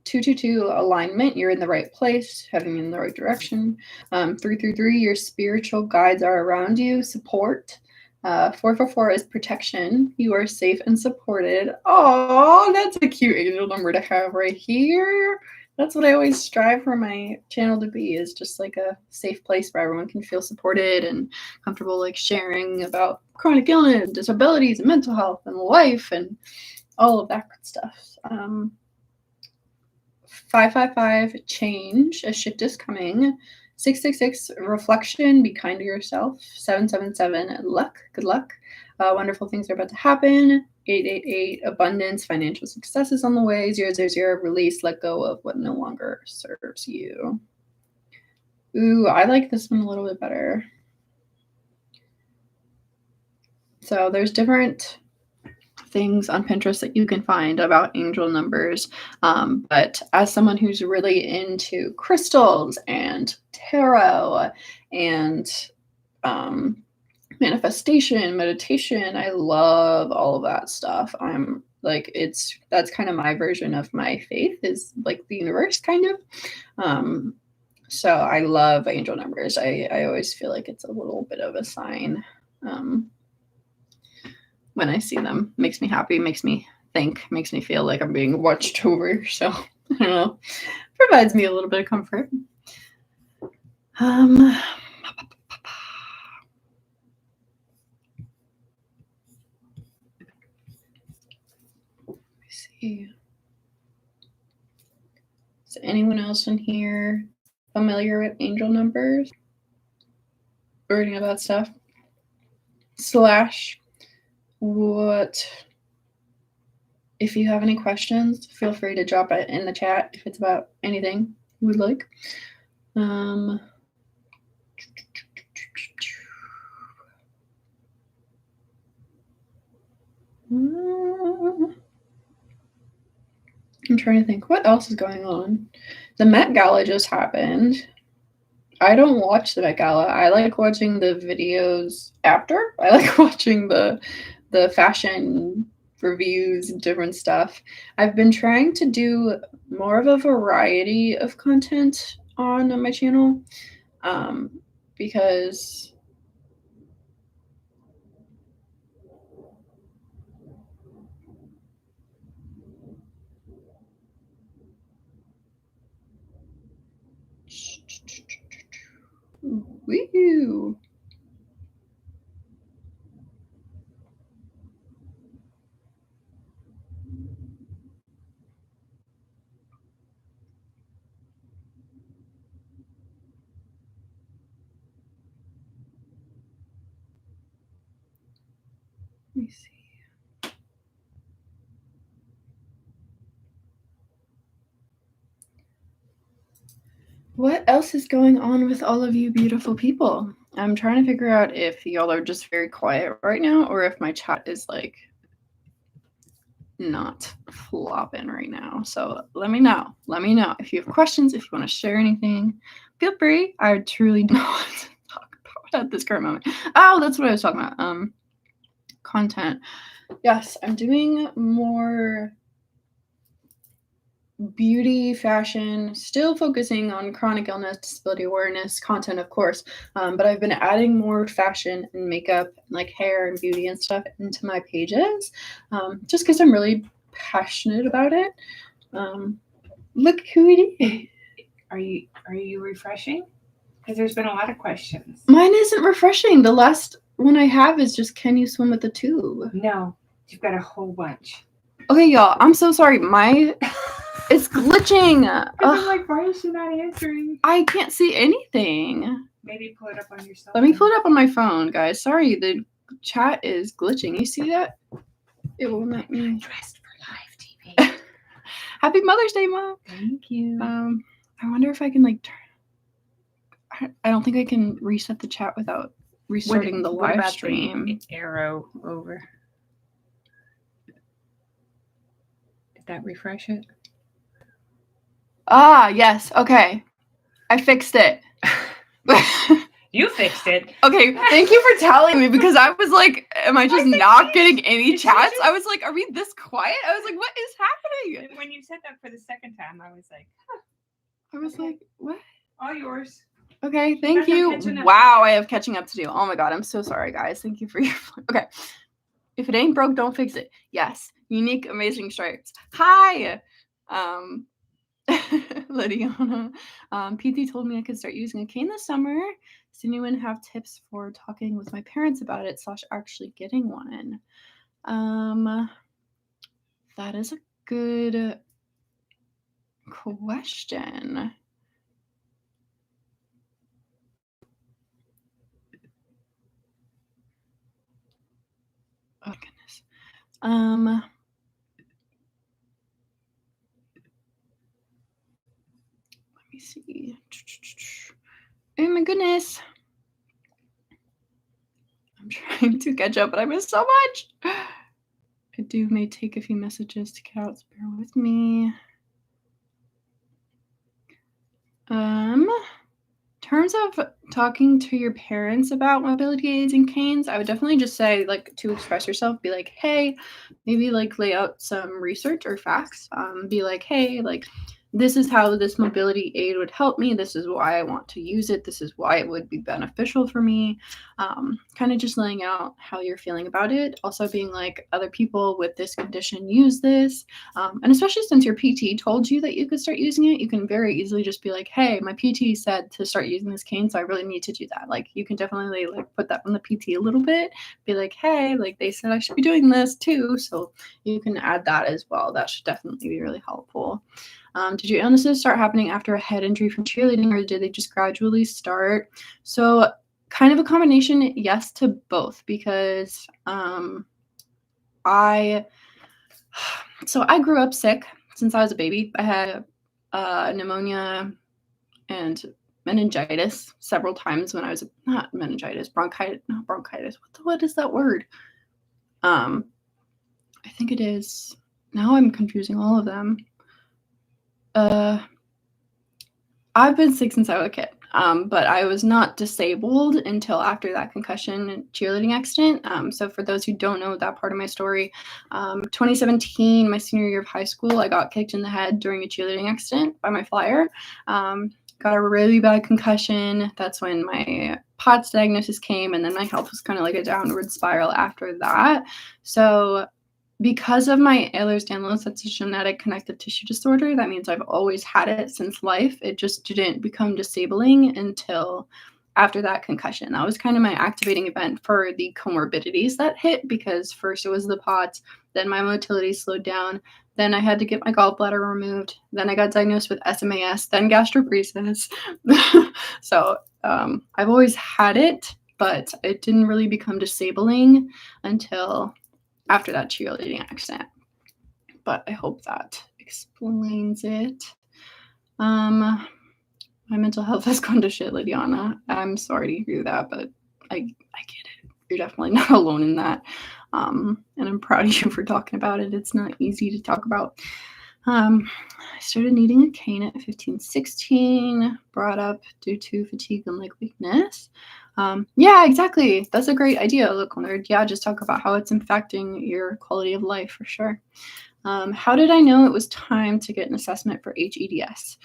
222, alignment, you're in the right place, heading in the right direction. 333, your spiritual guides are around you, support. 444 is protection, you are safe and supported. Oh, that's a cute angel number to have right here. That's what I always strive for my channel to be, is just like a safe place where everyone can feel supported and comfortable, like sharing about chronic illness, disabilities, and mental health and life and all of that good stuff. 555, change, a shift is coming. 666, reflection, be kind to yourself. 777, luck, good luck. Wonderful things are about to happen. 888, abundance, financial success is on the way. 000, release, let go of what no longer serves you. Ooh, I like this one a little bit better. So there's different things on Pinterest that you can find about angel numbers. But as someone who's really into crystals and tarot and manifestation, meditation, I love all of that stuff. I'm like, that's kind of my version of my faith, is like the universe kind of. So I love angel numbers. I always feel like it's a little bit of a sign. When I see them, makes me happy, makes me think, makes me feel like I'm being watched over. So I don't know, provides me a little bit of comfort. Let me see. Is anyone else in here familiar with angel numbers? Or any of that stuff? / what, if you have any questions, feel free to drop it in the chat if it's about anything you would like. I'm trying to think what else is going on. The Met Gala just happened. I don't watch the Met Gala. I like watching the videos after. I like watching the fashion reviews and different stuff. I've been trying to do more of a variety of content on my channel because woo. Let me see. What else is going on with all of you beautiful people? I'm trying to figure out if y'all are just very quiet right now or if my chat is like not flopping right now. So let me know. Let me know if you have questions, if you want to share anything. Feel free. I truly don't know what to talk about at this current moment. Oh, that's what I was talking about. Content. Yes, I'm doing more beauty, fashion, still focusing on chronic illness, disability awareness content, of course. But I've been adding more fashion and makeup, like hair and beauty and stuff into my pages, just because I'm really passionate about it. Look who it is. Are you refreshing? Because there's been a lot of questions. Mine isn't refreshing. The last one I have is just, can you swim with a tube? No, you've got a whole bunch. Okay, y'all, I'm so sorry. It's glitching. I'm like, why is she not answering? I can't see anything. Maybe pull it up on your cell Let me pull it up on my phone, guys. Sorry, the chat is glitching. You see that? It will not me. Dressed for live TV. Happy Mother's Day, Mom. Thank you. I wonder if I can like turn. I don't think I can reset the chat without restarting the live stream. The arrow over. Did that refresh it? Ah, yes. Okay. I fixed it. You fixed it. Okay, thank you for telling me, because I was like, am I just not getting any chats? I was like, are we this quiet? I was like, what is happening? And when you said that for the second time, I was like, huh. I was like, what? All yours. Okay, thank you. Wow, I have catching up to do. Oh my god, I'm so sorry, guys. Thank you for your... Okay. If it ain't broke, don't fix it. Yes. Unique, amazing stripes. Hi! Lydiana. PT told me I could start using a cane this summer. Does anyone have tips for talking with my parents about it / actually getting one? That is a good question. Oh goodness. Let me see. Oh my goodness. I'm trying to catch up, but I missed so much. I may take a few messages to get out, so bear with me. Terms of talking to your parents about mobility aids and canes, I would definitely just say, like, to express yourself, be like, hey, maybe like lay out some research or facts. Be like, hey, like, this is how this mobility aid would help me. This is why I want to use it. This is why it would be beneficial for me. Kind of just laying out how you're feeling about it. Also being like, other people with this condition use this. And especially since your PT told you that you could start using it, you can very easily just be like, hey, my PT said to start using this cane, so I really need to do that. Like, you can definitely like put that on the PT a little bit. Be like, hey, like they said I should be doing this too. So you can add that as well. That should definitely be really helpful. Did your illnesses start happening after a head injury from cheerleading, or did they just gradually start? So kind of a combination, yes to both, because I grew up sick since I was a baby. I had pneumonia and meningitis several times when I was not meningitis, bronchitis. What is that word? I think it is. Now I'm confusing all of them. I've been sick since I was a kid, but I was not disabled until after that concussion cheerleading accident. So for those who don't know that part of my story, 2017, my senior year of high school, I got kicked in the head during a cheerleading accident by my flyer. Got a really bad concussion. That's when my POTS diagnosis came, and then my health was kind of like a downward spiral after that. So because of my Ehlers-Danlos, that's a genetic connective tissue disorder. That means I've always had it since life. It just didn't become disabling until after that concussion. That was kind of my activating event for the comorbidities that hit, because first it was the POTS, then my motility slowed down, then I had to get my gallbladder removed, then I got diagnosed with SMAS, then gastroparesis. So I've always had it, but it didn't really become disabling until after that cheerleading accident. But I hope that explains it. My mental health has gone to shit, Lydiana. I'm sorry to hear that, but I get it. You're definitely not alone in that. And I'm proud of you for talking about it. It's not easy to talk about. I started needing a cane at 15, 16, brought up due to fatigue and leg weakness. Yeah, exactly. That's a great idea, local nerd. Yeah, just talk about how it's impacting your quality of life for sure. How did I know it was time to get an assessment for HEDS?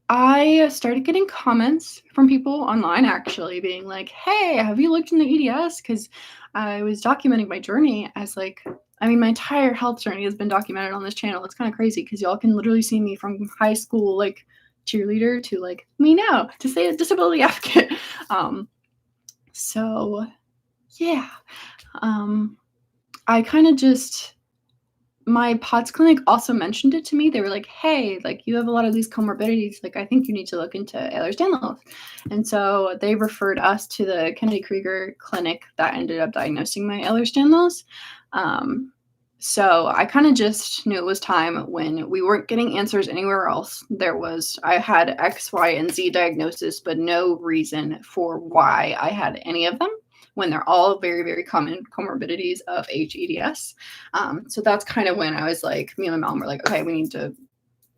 I started getting comments from people online actually being like, "Hey, have you looked into EDS?" Because I was documenting my journey as like, I mean, my entire health journey has been documented on this channel. It's kind of crazy because y'all can literally see me from high school, like cheerleader, to like me now, to say a disability advocate. So yeah, I kind of just my POTS clinic also mentioned it to me. They were like, "Hey, like you have a lot of these comorbidities. Like I think you need to look into Ehlers-Danlos." And so they referred us to the Kennedy Krieger clinic that ended up diagnosing my Ehlers-Danlos. So I kind of just knew it was time when we weren't getting answers anywhere else. I had X, Y, and Z diagnosis, but no reason for why I had any of them when they're all very, very common comorbidities of HEDS. So that's kind of when I was like, me and my mom were like, okay, we need to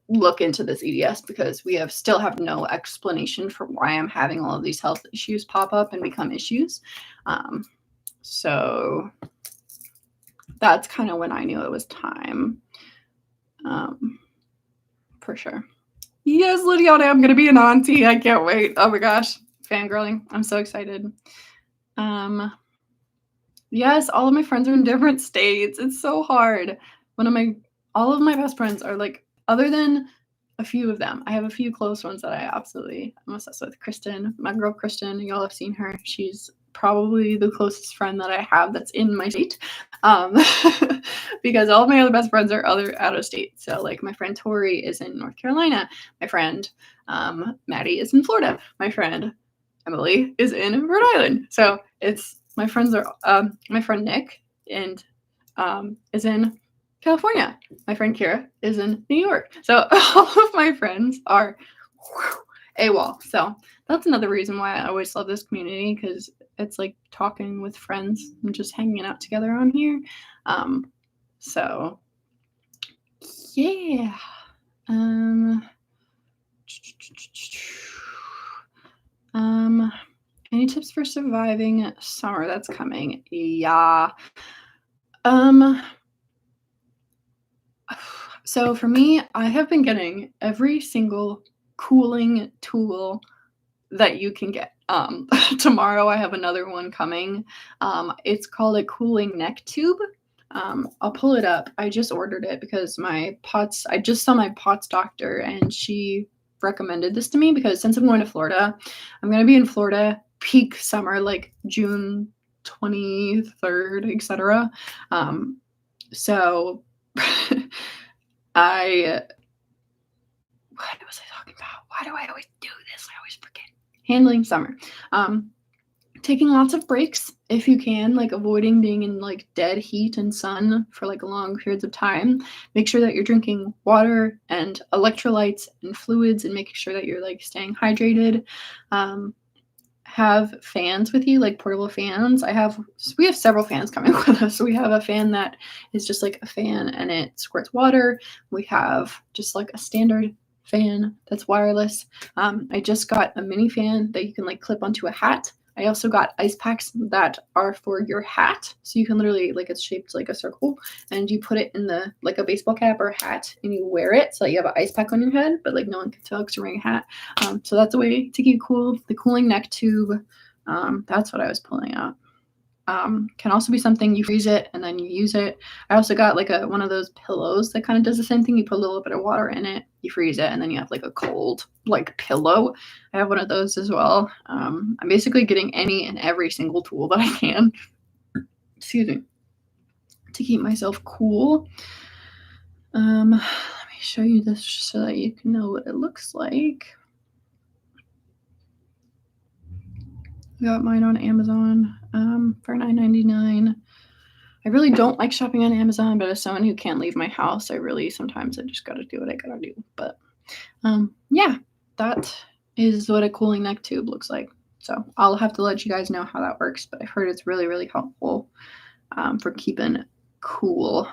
look into this EDS because we still have no explanation for why I'm having all of these health issues pop up and become issues. So that's kind of when I knew it was time. For sure. Yes, Lydiana, I'm going to be an auntie. I can't wait. Oh my gosh. Fangirling. I'm so excited. Yes, all of my friends are in different states. It's so hard. All of my best friends are like, other than a few of them, I have a few close ones that I'm obsessed with. Kristen, my girl Kristen, y'all have seen her. She's probably the closest friend that I have that's in my state. Because all of my other best friends are out of state. So like my friend Tori is in North Carolina. My friend Maddie is in Florida. My friend Emily is in Rhode Island. So it's my friends are my friend Nick and is in California. My friend Kira is in New York. So all of my friends are AWOL. So that's another reason why I always love this community, because it's like talking with friends and just hanging out together on here. So yeah. Any tips for surviving summer that's coming? Yeah. So for me, I have been getting every single cooling tool that you can get. Tomorrow I have another one coming. It's called a cooling neck tube. I'll pull it up. I just ordered it because I just saw my POTS doctor and she recommended this to me because since I'm going to Florida, I'm going to be in Florida peak summer, like June 23rd, etc. So what was I talking about? Why do I always do this? I always forget. Handling summer. Taking lots of breaks if you can, like avoiding being in like dead heat and sun for like long periods of time. Make sure that you're drinking water and electrolytes and fluids and making sure that you're like staying hydrated. Have fans with you, like portable fans. We have several fans coming with us. So we have a fan that is just like a fan and it squirts water. We have just like a standard fan that's wireless. I just got a mini fan that you can like clip onto a hat. I also got ice packs that are for your hat. So you can literally, like, it's shaped like a circle and you put it in like a baseball cap or a hat and you wear it so that you have an ice pack on your head, but like no one can tell because you're wearing a hat. So that's a way to keep cool. The cooling neck tube, that's what I was pulling out. Can also be something you freeze it and then you use it. I also got like one of those pillows that kind of does the same thing. You put a little bit of water in it, you freeze it, and then you have like a cold like pillow. I have one of those as well. I'm basically getting any and every single tool that I can, excuse me, to keep myself cool. Let me show you this so that you can know what it looks like. I got mine on Amazon for $9.99. I really don't like shopping on Amazon, but as someone who can't leave my house, sometimes I just gotta do what I gotta do. But yeah, that is what a cooling neck tube looks like. So I'll have to let you guys know how that works, but I've heard it's really, really helpful for keeping cool.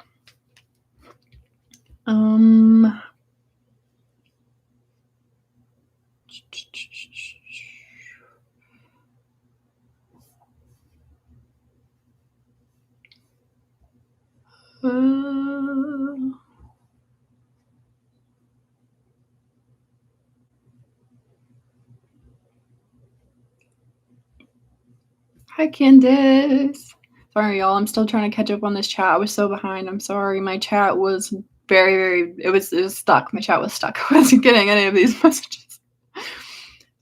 Hi, Candace. Sorry, y'all. I'm still trying to catch up on this chat. I was so behind. I'm sorry. My chat was very, it was stuck. My chat was stuck. I wasn't getting any of these messages.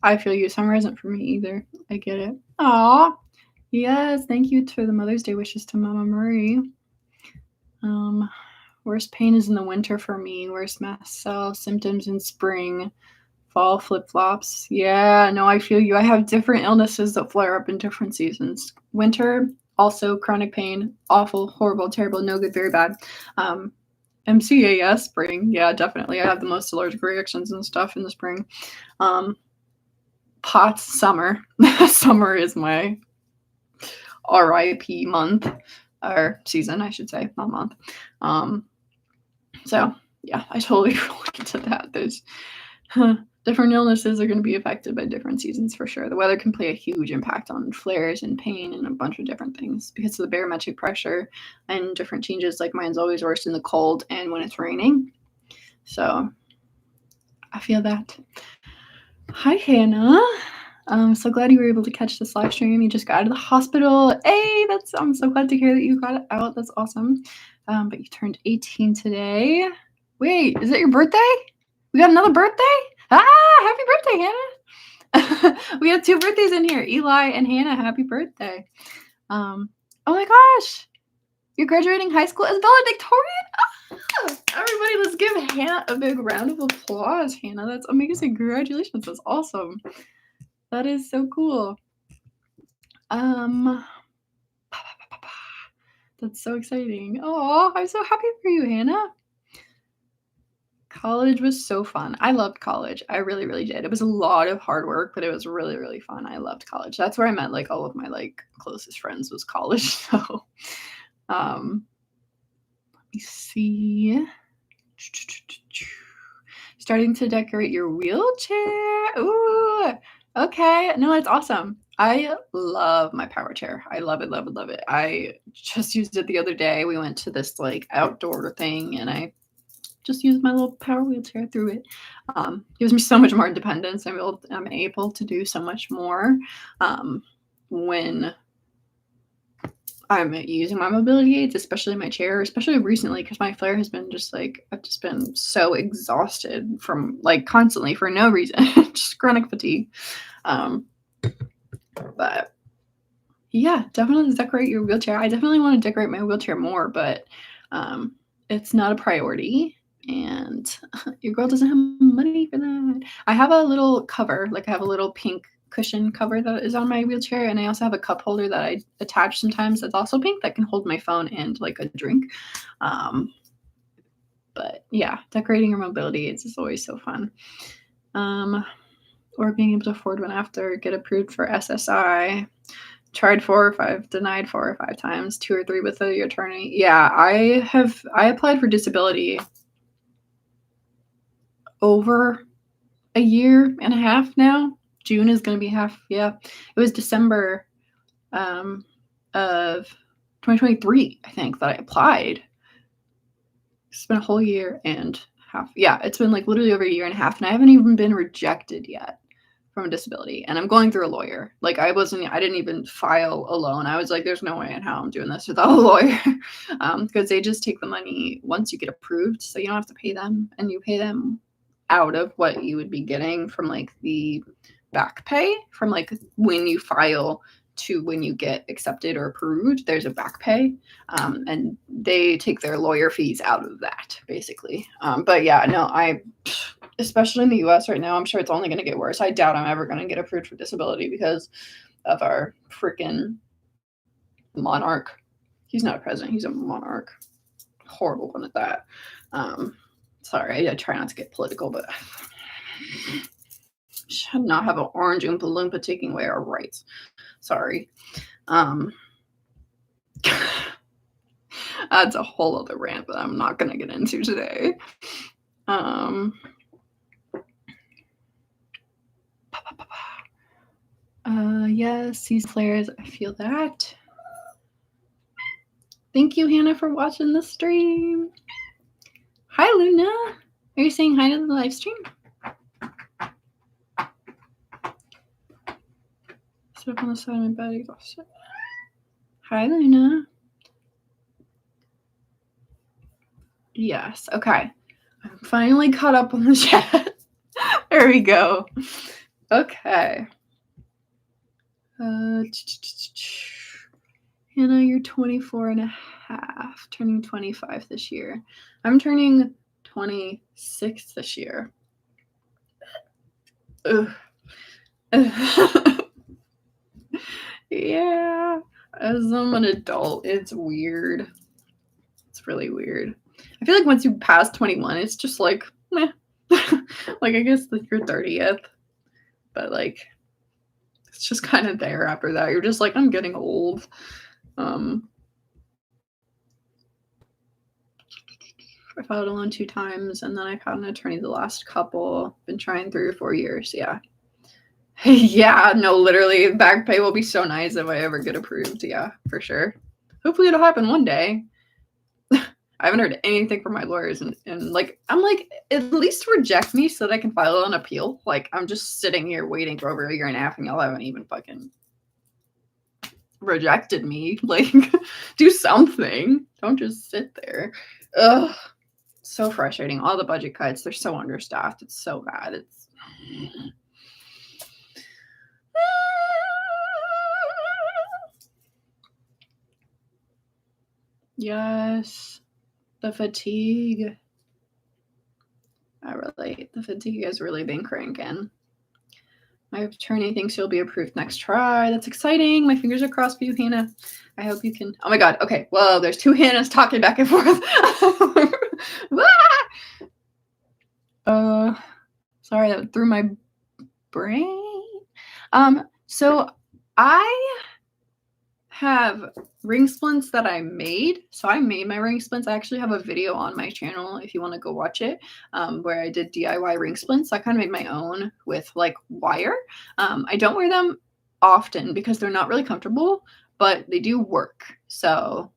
I feel you. Summer isn't for me either. I get it. Aw. Yes. Thank you for the Mother's Day wishes to Mama Marie. Worst pain is in the winter for me. Worst mast cell symptoms in spring. Fall flip-flops. Yeah, no, I feel you. I have different illnesses that flare up in different seasons. Winter, also chronic pain, awful, horrible, terrible, no good, very bad. MCAS, spring. Yeah, definitely. I have the most allergic reactions and stuff in the spring. POTS, summer. Summer is my RIP month, or season, I should say, not month. So, yeah, I totally relate to that. There's different illnesses are going to be affected by different seasons for sure. The weather can play a huge impact on flares and pain and a bunch of different things because of the barometric pressure and different changes. Like mine's always worse in the cold and when it's raining. So I feel that. Hi, Hannah. I'm so glad you were able to catch this live stream. You just got out of the hospital. Hey, I'm so glad to hear that you got out. That's awesome. But you turned 18 today. Wait, is it your birthday? We got another birthday? Happy birthday, Hannah. We have 2 birthdays in here. Eli and Hannah, happy birthday. Oh my gosh. You're graduating high school as valedictorian? Everybody, let's give Hannah a big round of applause, Hannah. That's amazing. Congratulations. That's awesome. That is so cool. That's so exciting. Oh, I'm so happy for you, Hannah. College was so fun. I loved college. I really, really did. It was a lot of hard work, but it was really, really fun. I loved college. That's where I met like all of my like closest friends was college. So, let me see. Starting to decorate your wheelchair. Ooh, okay. No, it's awesome. I love my power chair. I love it, love it, love it. I just used it the other day. We went to this like outdoor thing and I just used my little power wheelchair through it. Gives me so much more independence. I'm able to do so much more when I'm using my mobility aids, especially my chair, especially recently because my flare has been just like, I've just been so exhausted from like constantly for no reason, just chronic fatigue. But yeah, definitely decorate your wheelchair. I definitely want to decorate my wheelchair more, but it's not a priority. And your girl doesn't have money for that. I have a little cover, like I have a little pink cushion cover that is on my wheelchair, and I also have a cup holder that I attach sometimes that's also pink that can hold my phone and like a drink. But yeah, decorating your mobility aids is always so fun. Or being able to afford one after, get approved for SSI. Tried 4 or 5, denied 4 or 5 times, 2 or 3 with the attorney. Yeah, I applied for disability over a year and a half now. June is going to be half. Yeah, it was December of 2023, I think, that I applied. It's been a whole year and half. Yeah, it's been like literally over a year and a half, and I haven't even been rejected yet from a disability. And I'm going through a lawyer. Like I didn't even file a loan. I was like, there's no way in how I'm doing this without a lawyer. Because they just take the money once you get approved. So you don't have to pay them, and you pay them out of what you would be getting from like the back pay from like when you file to when you get accepted or approved. There's a back pay, and they take their lawyer fees out of that basically. But yeah, no, especially in the US right now, I'm sure it's only going to get worse. I doubt I'm ever going to get approved for disability because of our freaking monarch. He's not a president, he's a monarch. Horrible one at that. Sorry, I try not to get political, but should not have an orange Oompa Loompa taking away our rights. Sorry. That's a whole other rant that I'm not going to get into today. Yes, season flares. I feel that. Thank you, Hannah, for watching the stream. Hi, Luna. Are you saying hi to the live stream? Sit up on the side of my bed. Hi, Luna. Yes. Okay. I'm finally caught up on the chat. There we go. Okay. Hannah, you're 24 and a half, turning 25 this year. I'm turning 26 this year. Ugh. Yeah. As I'm an adult, it's weird. It's really weird. I feel like once you pass 21, it's just like, meh. Like, I guess like your 30th. But like, it's just kind of there after that. You're just like, I'm getting old. I filed a loan 2 times, and then I've had an attorney the last couple. Been trying 3 or 4 years. Yeah. Yeah, no, literally, back pay will be so nice if I ever get approved. Yeah, for sure. Hopefully it'll happen one day. I haven't heard anything from my lawyers, and like, I'm like, at least reject me so that I can file an appeal. Like, I'm just sitting here waiting for over a year and a half, and y'all haven't even fucking rejected me. Like, do something. Don't just sit there. Ugh. So frustrating. All the budget cuts, they're so understaffed. It's so bad. It's yes. The fatigue. I relate. The fatigue has really been cranking. My attorney thinks you'll be approved next try. That's exciting. My fingers are crossed for you, Hannah. I hope you can. Oh my God. Okay. Whoa, there's 2 Hannahs talking back and forth. Sorry, that threw my brain. So I have ring splints that I made. So I made my ring splints. I actually have a video on my channel if you want to go watch it, where I did DIY ring splints. I kind of made my own with like wire. I don't wear them often because they're not really comfortable, but they do work. So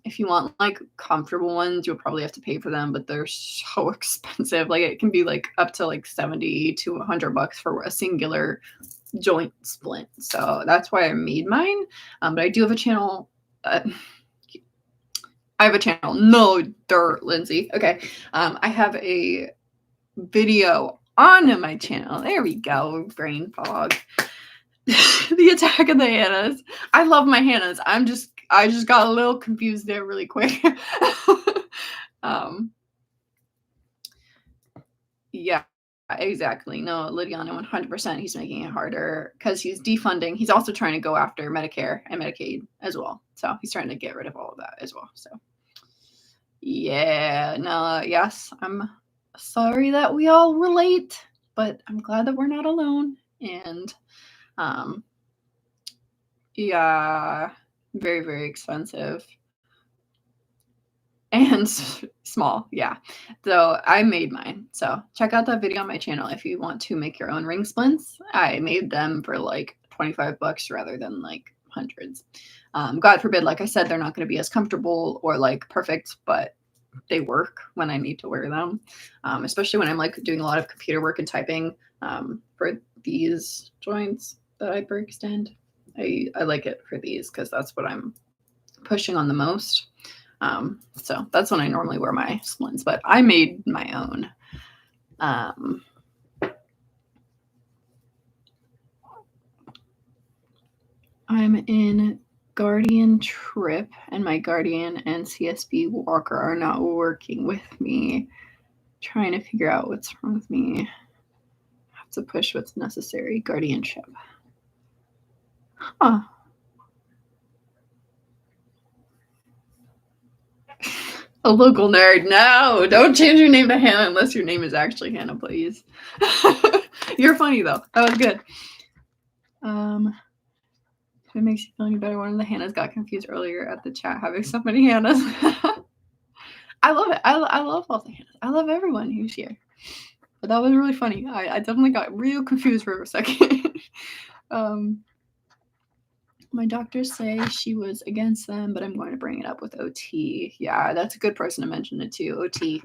if you want like comfortable ones, you'll probably have to pay for them, but they're so expensive. Like it can be like up to like 70 to $100 for a singular joint splint. So that's why I made mine. But I do have a channel. I have a channel. No dirt, Lindsay. Okay. I have a video on my channel. There we go. Brain fog. The attack of the Hannahs. I love my Hannahs. I just got a little confused there really quick. Yeah. Exactly. No, Lydiana, 100%. He's making it harder because he's defunding. He's also trying to go after Medicare and Medicaid as well. So he's trying to get rid of all of that as well. So yeah, no, yes, I'm sorry that we all relate, but I'm glad that we're not alone. And yeah, very, very expensive. And small, yeah. So I made mine. So check out that video on my channel if you want to make your own ring splints. I made them for like $25 rather than like hundreds. God forbid, like I said, they're not going to be as comfortable or like perfect, but they work when I need to wear them, especially when I'm like doing a lot of computer work and typing for these joints that I hyperextend. I like it for these because that's what I'm pushing on the most. So that's when I normally wear my splints, but I made my own. I'm in Guardian Trip, and my Guardian and CSB Walker are not working with me. Trying to figure out what's wrong with me. I have to push what's necessary. Guardianship. Huh. A local nerd. No, don't change your name to Hannah unless your name is actually Hannah, please. You're funny though. That was good. If it makes you feel any better, one of the Hannahs got confused earlier at the chat having so many Hannahs. I love it. I love all the Hannahs. I love everyone who's here. But that was really funny. I definitely got real confused for a second. My doctors say she was against them, but I'm going to bring it up with OT. Yeah, that's a good person to mention it too. OT,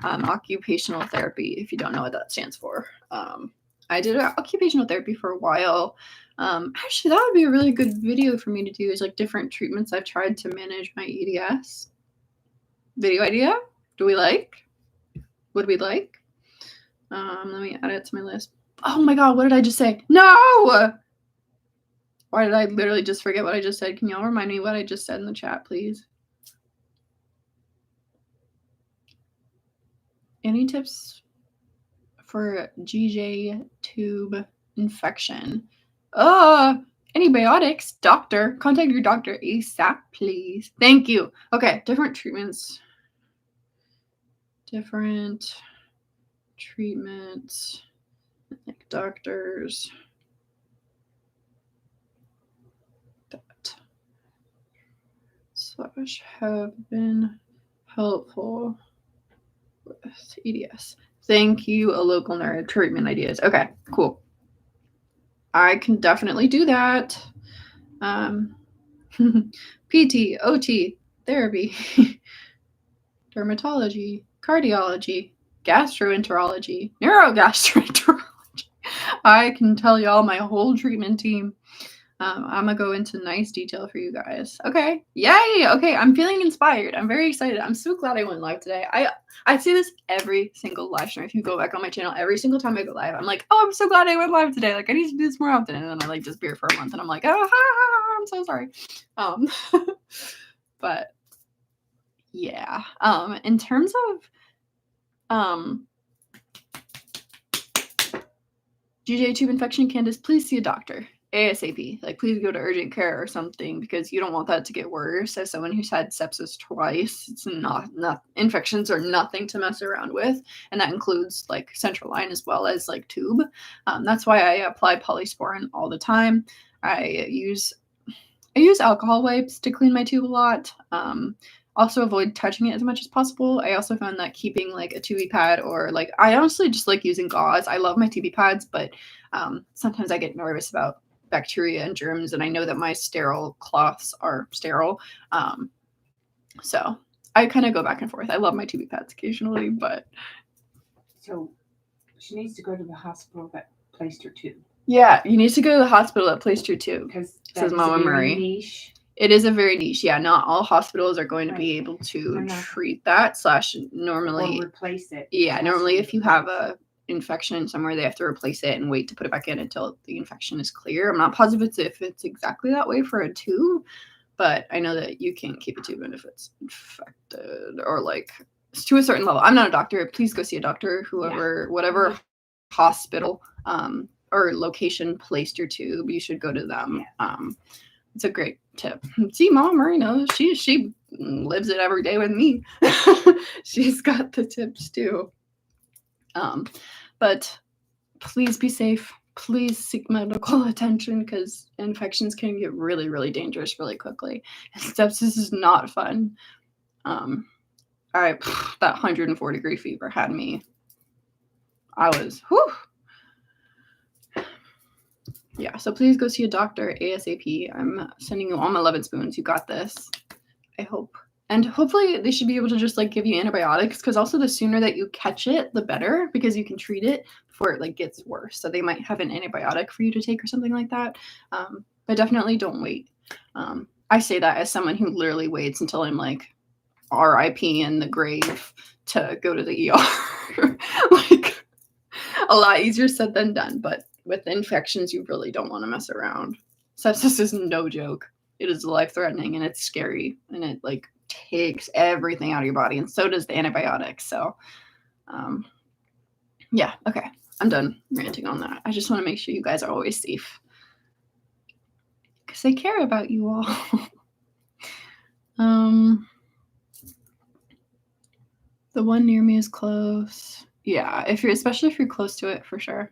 occupational therapy, if you don't know what that stands for. I did occupational therapy for a while. Actually, that would be a really good video for me to do, is like different treatments I've tried to manage my EDS. Video idea? Would we like? Let me add it to my list. Oh my god, what did I just say? No! Why did I literally just forget what I just said? Can y'all remind me what I just said in the chat, please? Any tips for GJ tube infection? Antibiotics, doctor. Contact your doctor ASAP, please. Thank you. Okay, different treatments. Like doctors that have been helpful with EDS. Thank you, a local nerd. Treatment ideas. Okay, cool. I can definitely do that. PT, OT, therapy, dermatology, cardiology, gastroenterology, neurogastroenterology. I can tell y'all my whole treatment team. I'm gonna go into nice detail for you guys. Okay, yay! Okay, I'm feeling inspired. I'm very excited. I'm so glad I went live today. I see this every single live stream. If you go back on my channel, every single time I go live, I'm like, oh, I'm so glad I went live today. Like, I need to do this more often. And then I like disappear for a month, and I'm like, oh, I'm so sorry. But yeah. In terms of GJ tube infection, Candace, please see a doctor ASAP. Like, please go to urgent care or something, because you don't want that to get worse. As someone who's had sepsis twice, it's not infections are nothing to mess around with, and that includes like central line as well as like tube. That's why I apply polysporin all the time. I use alcohol wipes to clean my tube a lot. Also avoid touching it as much as possible. I also found that keeping like a tubie pad, or like, I honestly just like using gauze. I love my tubie pads, but sometimes I get nervous about bacteria and germs, and I know that my sterile cloths are sterile. So I kind of go back and forth. I love my tubie pads occasionally, but. So she needs to go to the hospital that placed her tube. Yeah, you need to go to the hospital that placed your tube, because says Mama Murray. Niche. It is a very niche. Yeah, not all hospitals are going to be able to treat that. / normally or replace it. Yeah, normally if you have a infection somewhere, they have to replace it and wait to put it back in until the infection is clear. I'm not positive if it's exactly that way for a tube, but I know that you can't keep a tube in if it's infected, or like to a certain level. I'm not a doctor. Please go see a doctor. Whatever hospital or location placed your tube, you should go to them. Yeah. It's a great tip. See, Mama Murray knows. She lives it every day with me. She's got the tips too. But please be safe. Please seek medical attention, because infections can get really, really dangerous really quickly. And sepsis is not fun. That 104-degree fever had me. I was, whew. Yeah, so please go see a doctor ASAP. I'm sending you all my love and spoons. You got this. I hope. And hopefully they should be able to just like give you antibiotics, because also the sooner that you catch it, the better, because you can treat it before it like gets worse. So they might have an antibiotic for you to take or something like that. But definitely don't wait. I say that as someone who literally waits until I'm like RIP in the grave to go to the ER. Like, a lot easier said than done, but with infections, you really don't want to mess around. Sepsis is no joke. It is life-threatening, and it's scary, and it like takes everything out of your body, and so does the antibiotics. So, yeah, okay, I'm done ranting on that. I just want to make sure you guys are always safe, because I care about you all. The one near me is close. Yeah, especially if you're close to it, for sure.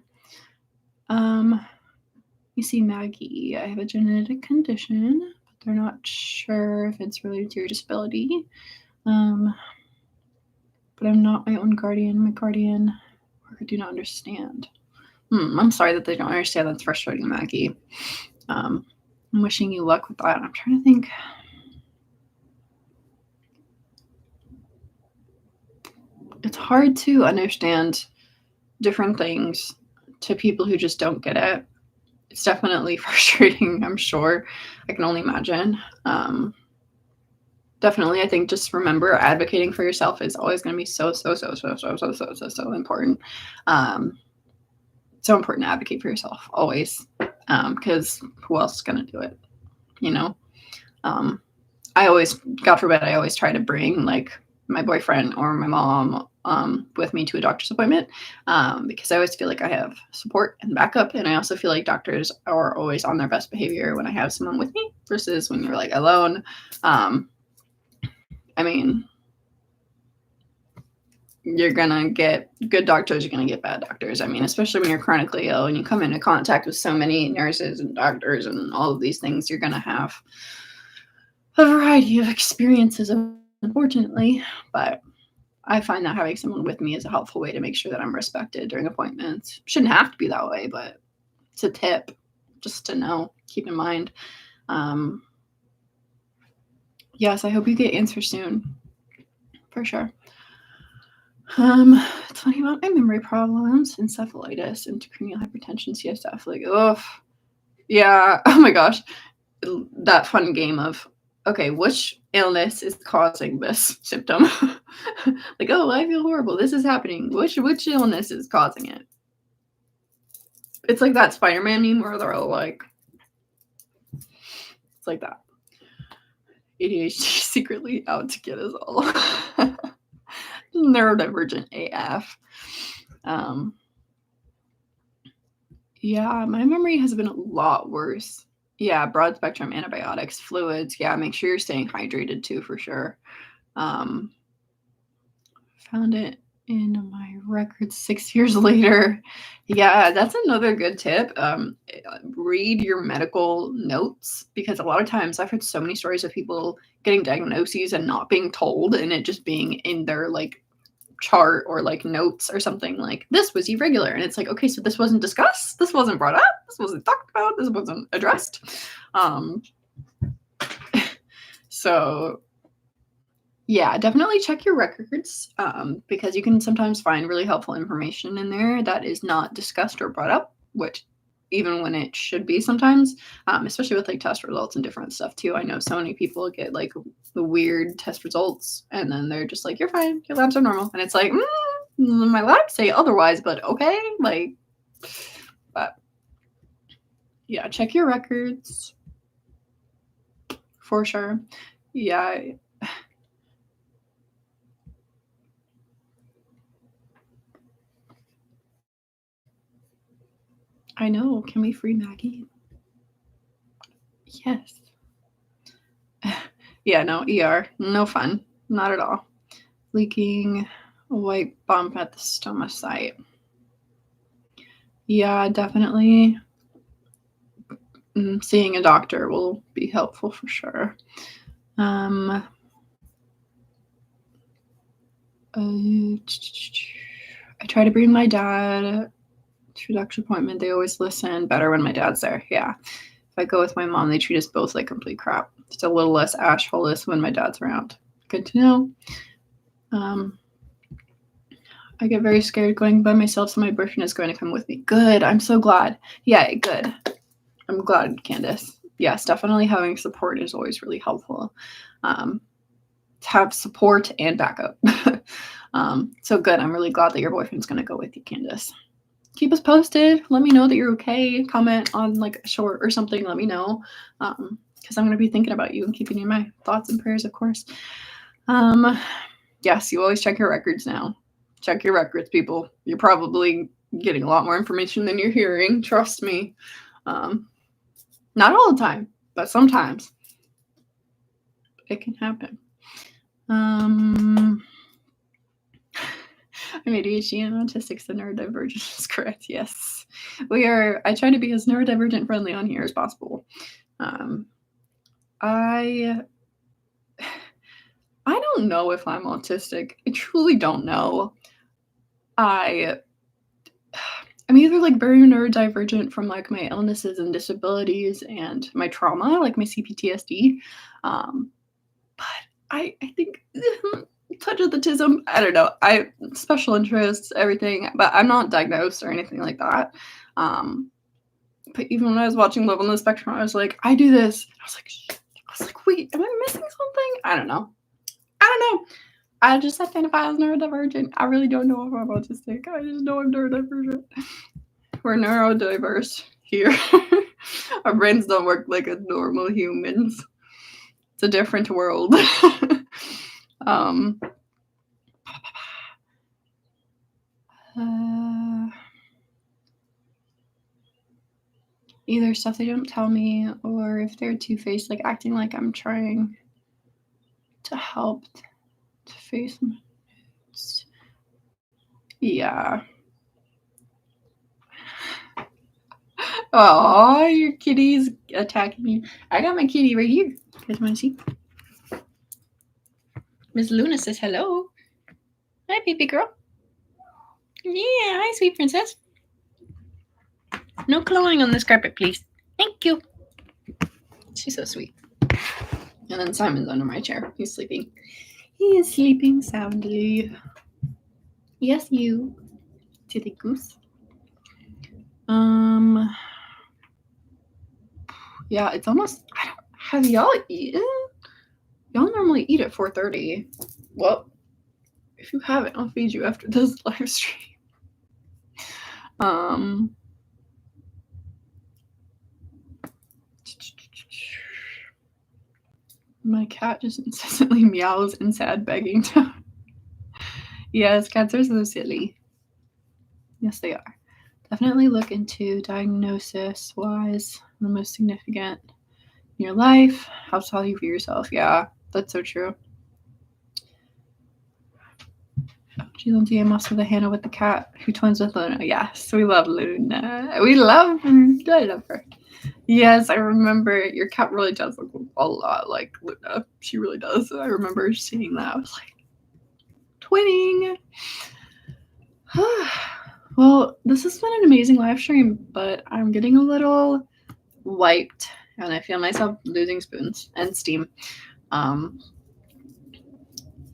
You see, Maggie, I have a genetic condition, but they're not sure if it's related to your disability. But I'm not my own guardian. My guardian or do not understand. I'm sorry that they don't understand. That's frustrating, Maggie. I'm wishing you luck with that. I'm trying to think. It's hard to understand different things to people who just don't get it. It's definitely frustrating, I'm sure. I can only imagine. Definitely, I think just remember advocating for yourself is always going to be so important. So important to advocate for yourself always, because who else is going to do it? You know, I always, God forbid, I always try to bring like my boyfriend or my mom with me to a doctor's appointment, because I always feel like I have support and backup, and I also feel like doctors are always on their best behavior when I have someone with me versus when you're like alone. I mean, you're gonna get good doctors, you're gonna get bad doctors. I mean, especially when you're chronically ill and you come into contact with so many nurses and doctors and all of these things, you're gonna have a variety of experiences, unfortunately. But I find that having someone with me is a helpful way to make sure that I'm respected during appointments. Shouldn't have to be that way, but it's a tip just to know, keep in mind. Yes, I hope you get answers soon, for sure. Talking about my memory problems, encephalitis, intracranial hypertension, CSF, like, oh, yeah, oh my gosh, that fun game of, okay, which illness is causing this symptom? Like, oh, I feel horrible, this is happening, which illness is causing it? It's like that Spider-Man meme where they're all like, it's like that. ADHD secretly out to get us all. Neurodivergent AF. Yeah, my memory has been a lot worse. Yeah, broad spectrum antibiotics, fluids. Yeah, make sure you're staying hydrated too, for sure. Found it in my records 6 years later. Yeah, that's another good tip. Read your medical notes, because a lot of times I've heard so many stories of people getting diagnoses and not being told, and it just being in their like chart or like notes or something like, this was irregular, and it's like, okay, so this wasn't discussed, this wasn't brought up, this wasn't talked about, this wasn't addressed. So yeah, definitely check your records, because you can sometimes find really helpful information in there that is not discussed or brought up, which even when it should be sometimes, especially with like test results and different stuff too. I know so many people get like the weird test results and then they're just like, you're fine, your labs are normal. And it's like, my labs say otherwise, but okay. Like, but yeah, check your records for sure. Yeah. I know. Can we free Maggie? Yes. Yeah, no, ER. No fun. Not at all. Leaking a white bump at the stoma site. Yeah, definitely. Seeing a doctor will be helpful for sure. I try to bring my dad to doctor's appointment. They always listen. Better when my dad's there. Yeah. If I go with my mom, they treat us both like complete crap. It's a little less ashholist when my dad's around. Good to know. I get very scared going by myself, so my boyfriend is going to come with me. Good. I'm so glad. Yeah, good. I'm glad, Candace. Yes, definitely having support is always really helpful. To have support and backup. So good. I'm really glad that your boyfriend's going to go with you, Candace. Keep us posted. Let me know that you're okay. Comment on like a short or something. Let me know, because I'm going to be thinking about you and keeping you in my thoughts and prayers, of course. Yes, you always check your records now. Check your records, people. You're probably getting a lot more information than you're hearing. Trust me. Not all the time, but sometimes it can happen. I'm ADHD and autistic, so neurodivergent is correct. Yes, we are. I try to be as neurodivergent friendly on here as possible. I don't know if I'm autistic. I truly don't know. I'm either like very neurodivergent from like my illnesses and disabilities and my trauma, like my CPTSD. But I think touch of autism. I don't know. I special interests, everything, but I'm not diagnosed or anything like that. But even when I was watching Love on the Spectrum, I was like, I do this. I was like, shit. I was like, wait, am I missing something? I don't know. I just identify as neurodivergent. I really don't know if I'm autistic. I just know I'm neurodivergent. We're neurodiverse here. Our brains don't work like a normal humans. It's a different world. Either stuff they don't tell me, or if they're two-faced, like acting like I'm trying to help to face my moods. Yeah. Oh, your kitty's attacking you. I got my kitty right here. You guys want to see? Miss Luna says hello. Hi, baby girl. Yeah, hi, sweet princess. No clawing on this carpet, please. Thank you. She's so sweet. And then Simon's under my chair. He's sleeping. He is sleeping soundly. Yes, you. Silly goose. Yeah, it's almost. Have y'all eaten? Y'all normally eat at 4:30. Well, if you haven't, I'll feed you after this live stream. My cat just incessantly meows in sad begging tone. Yes, cats are so silly. Yes, they are. Definitely look into diagnosis-wise, the most significant in your life. How tall you view yourself. Yeah, that's so true. She's on DM also the Hannah with the cat who twins with Luna. Yes, we love Luna. We love her. I love her. Yes, I remember your cat really does look a lot like Luna. She really does. I remember seeing that. I was like, twinning. Well, this has been an amazing live stream, but I'm getting a little wiped and I feel myself losing spoons and steam.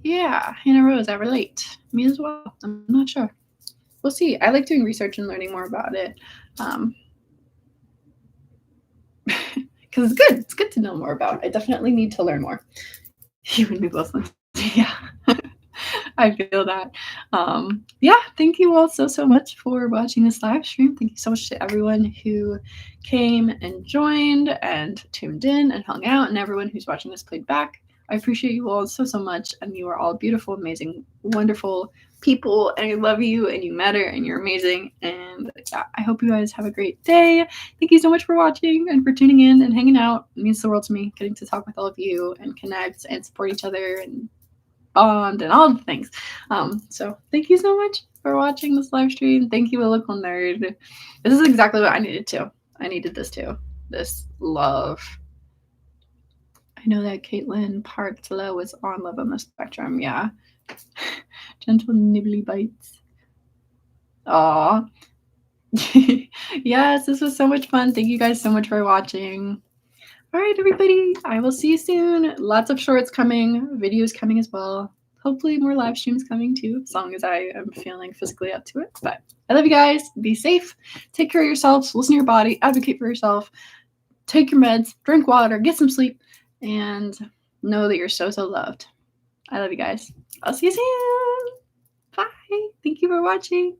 Yeah, Hannah Rose, I relate. Me as well. I'm not sure. We'll see. I like doing research and learning more about it. Because it's good. It's good to know more about. I definitely need to learn more. You and me both. Yeah. I feel that. Yeah, thank you all so much for watching this live stream. Thank you so much to everyone who came and joined and tuned in and hung out, and everyone who's watching this played back. I appreciate you all so much, and you are all beautiful, amazing, wonderful people, and I love you, and you matter, and you're amazing, and yeah, I hope you guys have a great day. Thank you so much for watching and for tuning in and hanging out. It means the world to me, getting to talk with all of you and connect and support each other and bond and all the things. So thank you so much for watching this live stream. Thank you, Illical Nerd. This is exactly what I needed too. I needed this too. This love. I know that Caitlin Partla was on Love on the Spectrum. Yeah. Gentle nibbly bites. Aw. Yes, this was so much fun. Thank you guys so much for watching. All right, everybody. I will see you soon. Lots of shorts coming, videos coming as well. Hopefully more live streams coming too, as long as I am feeling physically up to it. But I love you guys. Be safe. Take care of yourselves. Listen to your body. Advocate for yourself. Take your meds. Drink water. Get some sleep. And know that you're so loved. I love you guys. I'll see you soon. Bye. Thank you for watching.